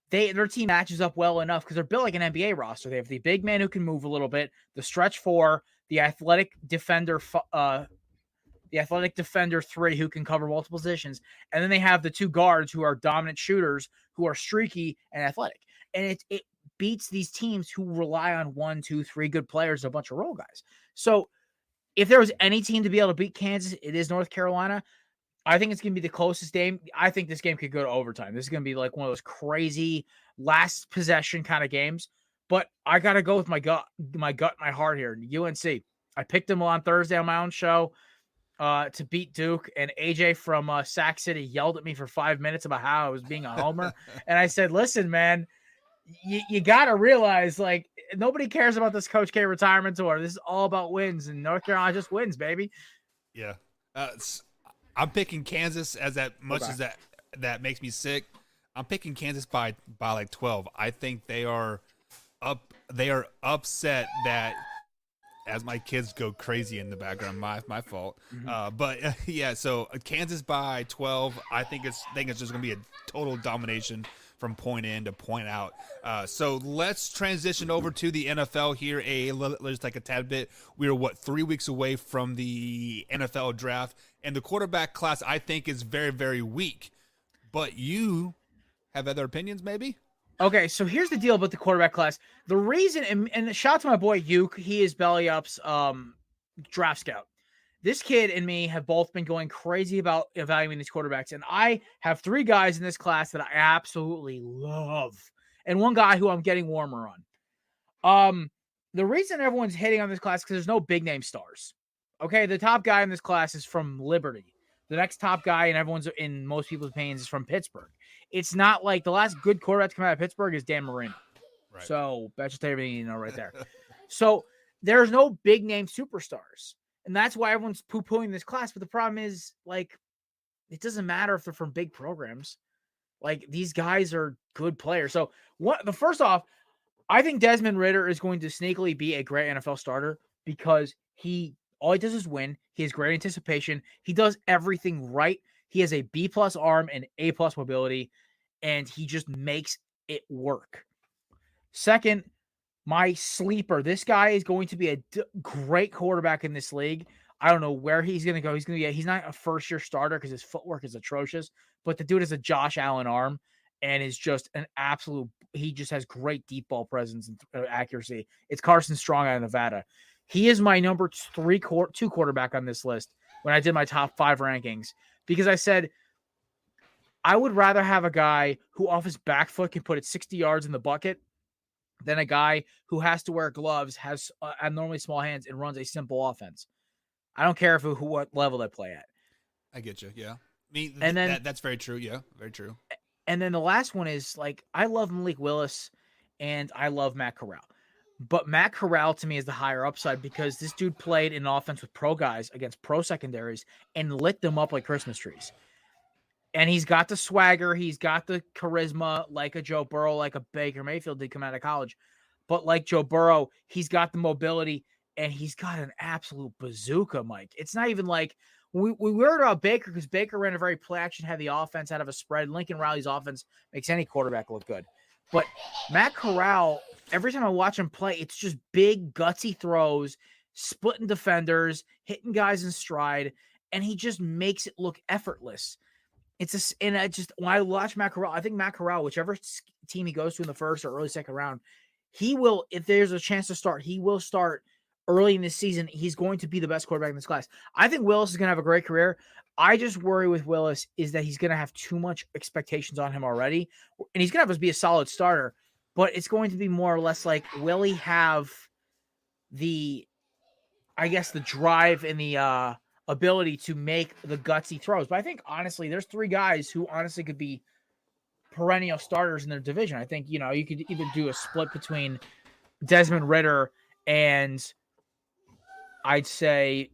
Their team matches up well enough because they're built like an NBA roster. They have the big man who can move a little bit, the stretch 4, the athletic defender 3 who can cover multiple positions, and then they have the 2 guards who are dominant shooters, who are streaky and athletic. And it beats these teams who rely on 1, 2, 3 good players, a bunch of role guys. So if there was any team to be able to beat Kansas, it is North Carolina. I think it's going to be the closest game. I think this game could go to overtime. This is going to be like one of those crazy last possession kind of games. But I got to go with my gut, my heart here. UNC. I picked them on Thursday on my own show to beat Duke, and AJ from Sac City yelled at me for 5 minutes about how I was being a homer. And I said, listen, man, you got to realize, like, nobody cares about this Coach K retirement tour. This is all about wins, and North Carolina just wins, baby. Yeah. I'm picking Kansas, as much as that makes me sick. I'm picking Kansas by like 12. I think they are upset that, as my kids go crazy in the background, my fault. Mm-hmm. But yeah, so Kansas by 12. I think it's just going to be a total domination from point in to point out. So let's transition over to the NFL here. Just like a tad bit. We are 3 weeks away from the NFL draft, and the quarterback class I think is very, very weak. But you have other opinions, maybe? Okay, so here's the deal about the quarterback class. The reason, and shout out to my boy Uke, he is Belly Up's draft scout. This kid and me have both been going crazy about evaluating these quarterbacks, and I have 3 guys in this class that I absolutely love, and 1 guy who I'm getting warmer on. The reason everyone's hitting on this class is because there's no big name stars. Okay, the top guy in this class is from Liberty. The next top guy, in most people's opinions, is from Pittsburgh. It's not like the last good quarterback to come out of Pittsburgh is Dan Marino. Right. So that's just everything you know right there. So there's no big name superstars. And that's why everyone's poo-pooing this class. But the problem is, like, it doesn't matter if they're from big programs. Like, these guys are good players. So first off, I think Desmond Ridder is going to sneakily be a great NFL starter because all he does is win. He has great anticipation. He does everything right. He has a B+ arm and A+ mobility, and he just makes it work. Second, my sleeper. This guy is going to be a great quarterback in this league. I don't know where he's going to go. He's not a first-year starter because his footwork is atrocious, but the dude has a Josh Allen arm and is just an absolute – he just has great deep ball presence and accuracy. It's Carson Strong out of Nevada. He is my number 2 quarterback on this list when I did my top 5 rankings, because I said I would rather have a guy who off his back foot can put it 60 yards in the bucket than a guy who has to wear gloves, has abnormally small hands, and runs a simple offense. I don't care what level they play at. I get you. Yeah. I mean, And then that's very true. Yeah, very true. And then the last one is like, I love Malik Willis and I love Matt Corral. But Matt Corral to me is the higher upside because this dude played in an offense with pro guys against pro secondaries and lit them up like Christmas trees. And he's got the swagger. He's got the charisma like a Joe Burrow, like a Baker Mayfield did come out of college. But like Joe Burrow, he's got the mobility and he's got an absolute bazooka, Mike. It's not even like we worried about Baker because Baker ran a very play-action heavy offense out of a spread. Lincoln Riley's offense makes any quarterback look good. But Matt Corral, every time I watch him play, it's just big, gutsy throws, splitting defenders, hitting guys in stride, and he just makes it look effortless. When I watch Matt Corral, I think Matt Corral, whichever team he goes to in the first or early second round, he will, if there's a chance to start, he will start early in this season. He's going to be the best quarterback in this class. I think Willis is going to have a great career. I just worry with Willis is that he's going to have too much expectations on him already, and he's going to have to be a solid starter, but it's going to be more or less like, will he have the drive and the ability to make the gutsy throws? But I think, honestly, there's three guys who honestly could be perennial starters in their division. I think, you could either do a split between Desmond Ridder and I'd say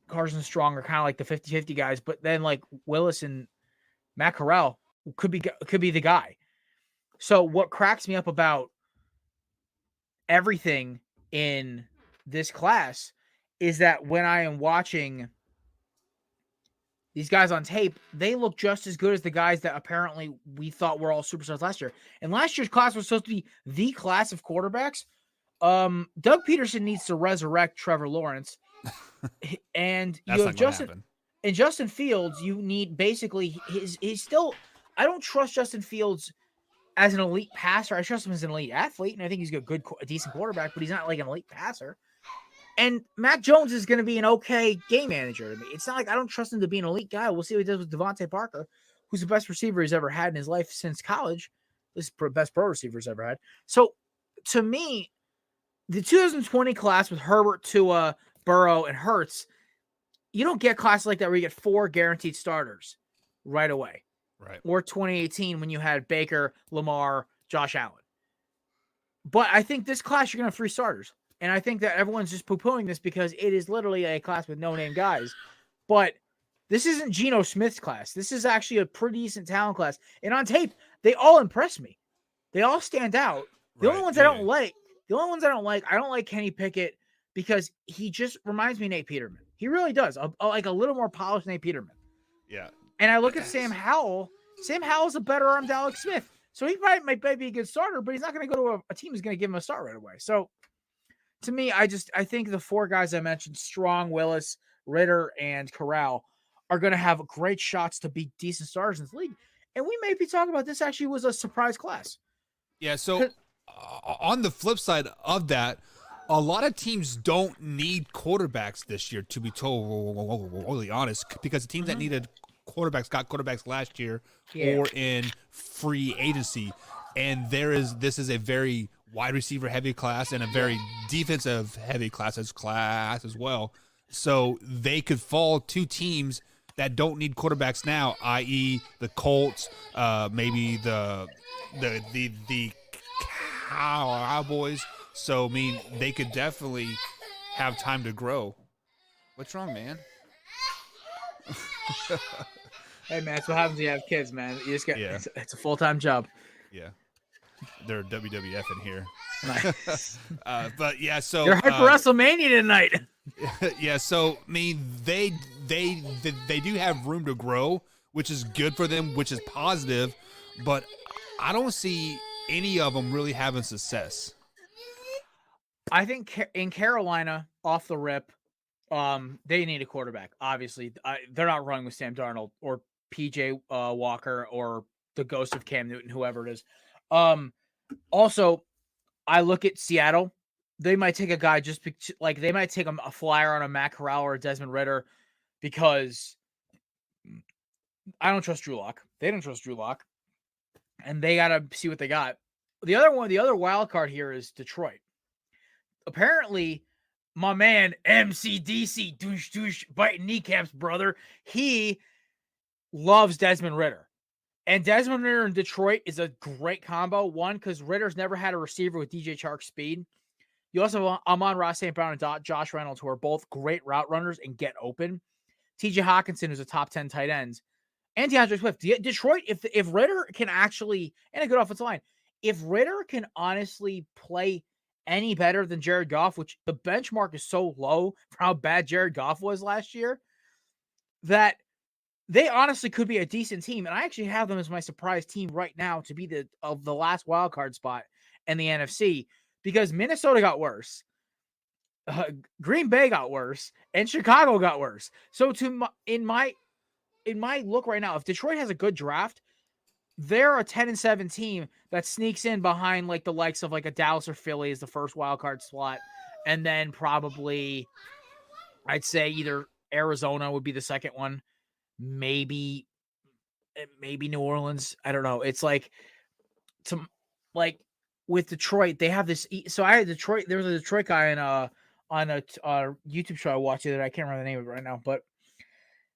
Carson Strong are kind of like the 50-50 guys, but then like Willis and Matt Corral could be the guy. So what cracks me up about everything in this class is that when I am watching these guys on tape, they look just as good as the guys that apparently we thought were all superstars last year. And last year's class was supposed to be the class of quarterbacks. Doug Peterson needs to resurrect Trevor Lawrence. And you have Justin Fields. You need basically he's still, I don't trust Justin Fields as an elite passer. I trust him as an elite athlete, and I think he's a decent quarterback, but he's not like an elite passer. And Mac Jones is going to be an okay game manager to me. It's not like I don't trust him to be an elite guy. We'll see what he does with Devontae Parker, who's the best receiver he's ever had in his life since college. This is the best pro receiver he's ever had. So, to me, the 2020 class with Herbert, Tua, Burrow, and Hurts, you don't get classes like that where you get 4 guaranteed starters right away. Right. Or 2018 when you had Baker, Lamar, Josh Allen. But I think this class, you're going to have 3 starters. And I think that everyone's just poo-pooing this because it is literally a class with no-name guys. But this isn't Geno Smith's class. This is actually a pretty decent talent class. And on tape, they all impress me. They all stand out. The only ones I don't like, I don't like Kenny Pickett because he just reminds me of Nate Peterman. He really does. Like a little more polished Nate Peterman. Yeah. And I look at Sam Howell. Sam Howell's a better armed Alex Smith. So he might be a good starter, but he's not going to go to a team who's going to give him a start right away. So to me, I think the 4 guys I mentioned, Strong, Willis, Ridder, and Corral, are going to have great shots to be decent starters in this league. And we may be talking about this actually was a surprise class. Yeah, so on the flip side of that, a lot of teams don't need quarterbacks this year, to be totally honest, because the teams that needed quarterbacks got quarterbacks last year or in free agency. And this is a very wide receiver heavy class and a very defensive heavy class as well. So they could fall to teams that don't need quarterbacks now, i.e. the Colts, maybe the Cowboys. So I mean, they could definitely have time to grow. What's wrong, man? Hey man, that's what happens when you have kids, man. You just get it's a full-time job. Yeah. They're WWF in here. Nice. But yeah, so you're hype for WrestleMania tonight. Yeah, so I mean they do have room to grow, which is good for them, which is positive, but I don't see any of them really having success. I think in Carolina, off the rip, they need a quarterback. Obviously, they're not running with Sam Darnold or PJ Walker or the ghost of Cam Newton, whoever it is. Also, I look at Seattle. They might take a guy they might take a flyer on a Matt Corral or a Desmond Ridder because I don't trust Drew Lock. They don't trust Drew Lock, and they got to see what they got. The other wild card here is Detroit. Apparently, my man MCDC douche biting kneecaps brother, he loves Desmond Ridder. And Desmond Ridder in Detroit is a great combo. One, because Ritter's never had a receiver with DJ Chark's speed. You also have Amon-Ra St. Brown and Josh Reynolds, who are both great route runners and get open. TJ Hawkinson, who's a top 10 tight end. And DeAndre Swift. Detroit, if Ridder can actually, and a good offensive line, if Ridder can honestly play any better than Jared Goff, which the benchmark is so low for how bad Jared Goff was last year, that they honestly could be a decent team. And I actually have them as my surprise team right now to be the last wild card spot in the NFC, because Minnesota got worse. Green Bay got worse, and Chicago got worse. So in my look right now, if Detroit has a good draft, they're a 10-7 team that sneaks in behind like the likes of like a Dallas or Philly as the first wild card slot, and then probably I'd say either Arizona would be the second one, maybe New Orleans. I don't know. It's like with Detroit, they have this. So I had Detroit. There was a Detroit guy on a YouTube show I watched that I can't remember the name of it right now, but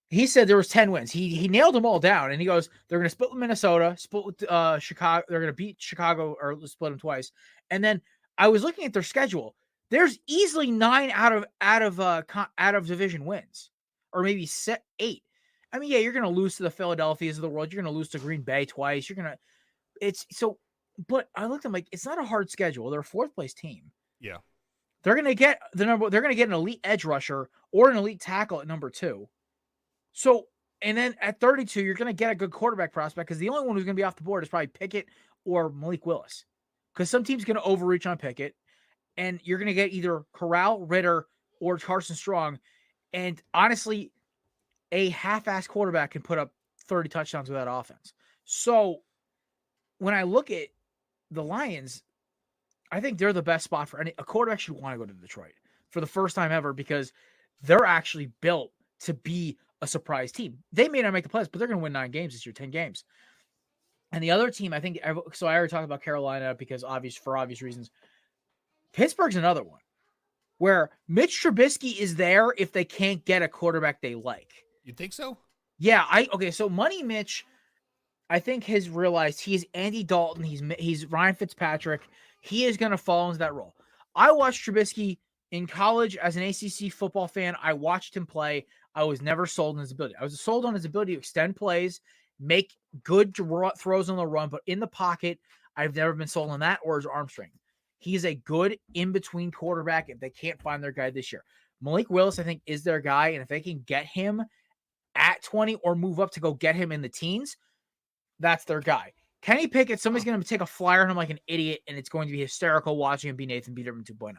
he said there was 10 wins. He nailed them all down, and he goes, they're going to split with Minnesota, split with Chicago. They're going to beat Chicago or split them twice. And then I was looking at their schedule. There's easily 9 out of division wins, or maybe 8. I mean, yeah, you're going to lose to the Philadelphias of the world. You're going to lose to Green Bay twice. But I looked at them like, it's not a hard schedule. They're a 4th place team. Yeah. They're going to get they're going to get an elite edge rusher or an elite tackle at number 2. So, and then at 32, you're going to get a good quarterback prospect, because the only one who's going to be off the board is probably Pickett or Malik Willis, because some team's going to overreach on Pickett, and you're going to get either Corral, Ridder, or Carson Strong. And honestly, a half-ass quarterback can put up 30 touchdowns with that offense. So when I look at the Lions, I think they're the best spot for a quarterback should want to go to Detroit for the first time ever, because they're actually built to be a surprise team. They may not make the playoffs, but they're going to win 9 games this year, 10 games. And the other team, I think, so I already talked about Carolina because for obvious reasons. Pittsburgh's another one where Mitch Trubisky is there if they can't get a quarterback they like. You think so? Yeah. So Money Mitch, I think, has realized he's Andy Dalton. He's Ryan Fitzpatrick. He is going to fall into that role. I watched Trubisky in college as an ACC football fan. I watched him play. I was never sold on his ability. I was sold on his ability to extend plays, make good throws on the run, but in the pocket, I've never been sold on that or his arm strength. He's a good in-between quarterback if they can't find their guy this year. Malik Willis, I think, is their guy, and if they can get him at 20 or move up to go get him in the teens, that's their guy. Kenny Pickett, somebody's going to take a flyer on him like an idiot, and it's going to be hysterical watching him be Nathan Peterman 2.0.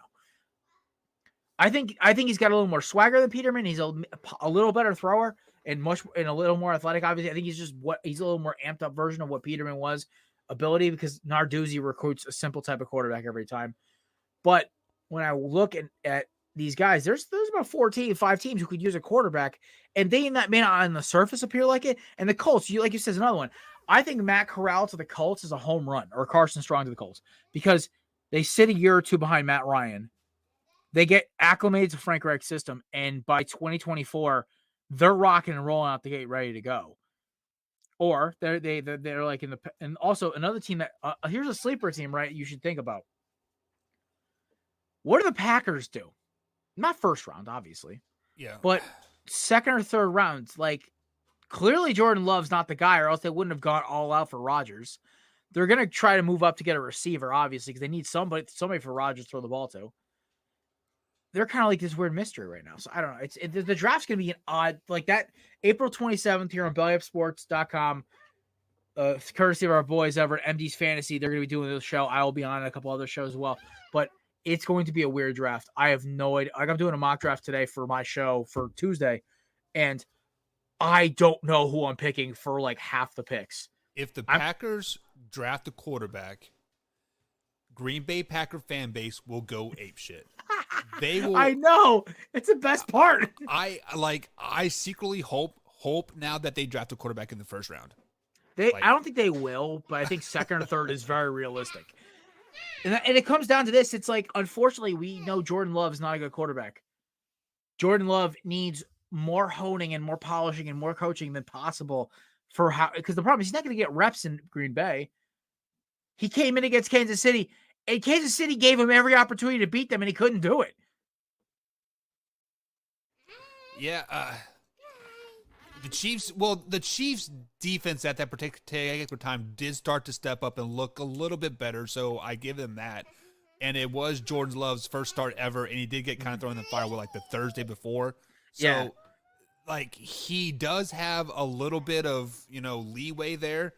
I think he's got a little more swagger than Peterman. He's a little better thrower and a little more athletic. Obviously, I think he's a little more amped up version of what Peterman was ability, because Narduzzi recruits a simple type of quarterback every time. But when I look at these guys, there's about 5 teams who could use a quarterback, and they may not on the surface appear like it. And the Colts, like you said, is another one. I think Matt Corral to the Colts is a home run, or Carson Strong to the Colts, because they sit a year or two behind Matt Ryan. They get acclimated to Frank Reich's system, and by 2024, they're rocking and rolling out the gate, ready to go. Or they're like and also another team that here's a sleeper team, right? You should think about. What do the Packers do? Not first round, obviously. Yeah. But second or third rounds, like clearly Jordan Love's not the guy, or else they wouldn't have gone all out for Rodgers. They're gonna try to move up to get a receiver, obviously, because they need somebody for Rodgers to throw the ball to. They're kind of like this weird mystery right now. So I don't know. The draft's going to be an odd, like that April 27th here on bellyupsports.com, courtesy of our boys over at MD's Fantasy. They're going to be doing this show. I will be on a couple other shows as well, but it's going to be a weird draft. I have no idea. Like, I'm doing a mock draft today for my show for Tuesday, and I don't know who I'm picking for like half the picks. If the Packers draft a quarterback, Green Bay Packer fan base will go apeshit. They will. I know, it's the best part. I secretly hope hope now that they draft a quarterback in the first round. I don't think they will, but I think second or third is very realistic. And it comes down to this. It's like, unfortunately, we know Jordan Love is not a good quarterback. Jordan Love needs more honing and more polishing and more coaching than possible because the problem is he's not going to get reps in Green Bay. He came in against Kansas City, and Kansas City gave him every opportunity to beat them, and he couldn't do it. Yeah, the Chiefs defense at that particular time did start to step up and look a little bit better, so I give them that. And it was Jordan Love's first start ever, and he did get kind of thrown in the fire with like the Thursday before. So, like, he does have a little bit of, leeway there.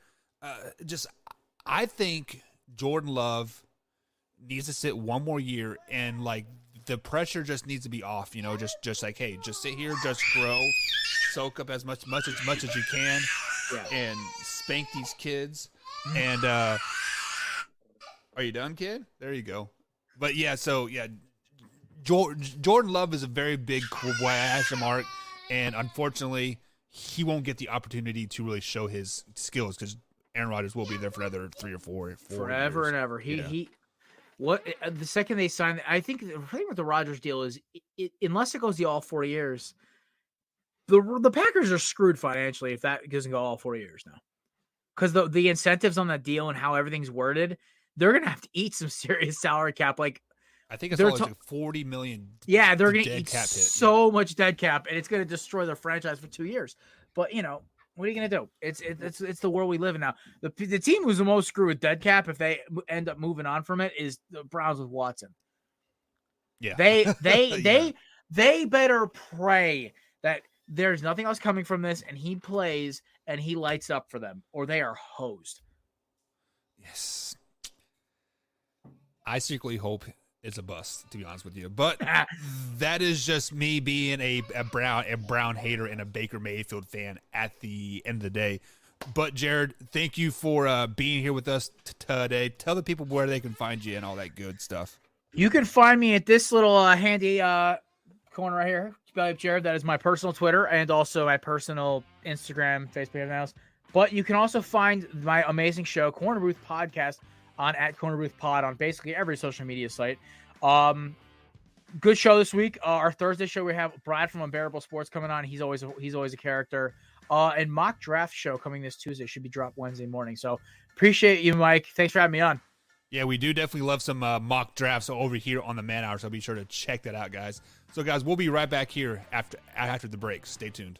I think Jordan Love needs to sit one more year, and like the pressure just needs to be off. Just like, hey, just sit here, just grow, soak up as much as you can, and spank these kids. And are you done, kid? There you go. But Jordan Love is a very big question mark, and unfortunately, he won't get the opportunity to really show his skills because Aaron Rodgers will be there for another 3 or 4 forever years. and ever. The second they sign, I think the thing with the Rodgers deal is, unless it goes all 4 years, the Packers are screwed financially if that doesn't go all 4 years now, because the incentives on that deal and how everything's worded, they're gonna have to eat some serious salary cap. Like, I think it's always like $40 million. Yeah, they're gonna eat so much dead cap, and it's gonna destroy their franchise for 2 years. But what are you gonna do? It's the world we live in now. The team who's the most screwed with dead cap, if they end up moving on from it, is the Browns with Watson. Yeah, they better pray that there's nothing else coming from this, and he plays and he lights up for them, or they are hosed. Yes, I secretly hope it's a bust, to be honest with you. But that is just me being a Brown hater and a Baker Mayfield fan at the end of the day. But Jared, thank you for being here with us today. Tell the people where they can find you and all that good stuff. You can find me at this little handy corner right here, Jared. That is my personal Twitter and also my personal Instagram, Facebook, everything else. But you can also find my amazing show, Corner Booth Podcast, on at Corner Booth Pod on basically every social media site. Good show this week. Our Thursday show, we have Brad from Unbearable Sports coming on. He's always a character. And mock draft show coming this Tuesday, should be dropped Wednesday morning. So appreciate you, Mike. Thanks for having me on. Yeah, we do definitely love some mock drafts over here on the Man Hour, so be sure to check that out, guys. So, guys, we'll be right back here after the break. Stay tuned.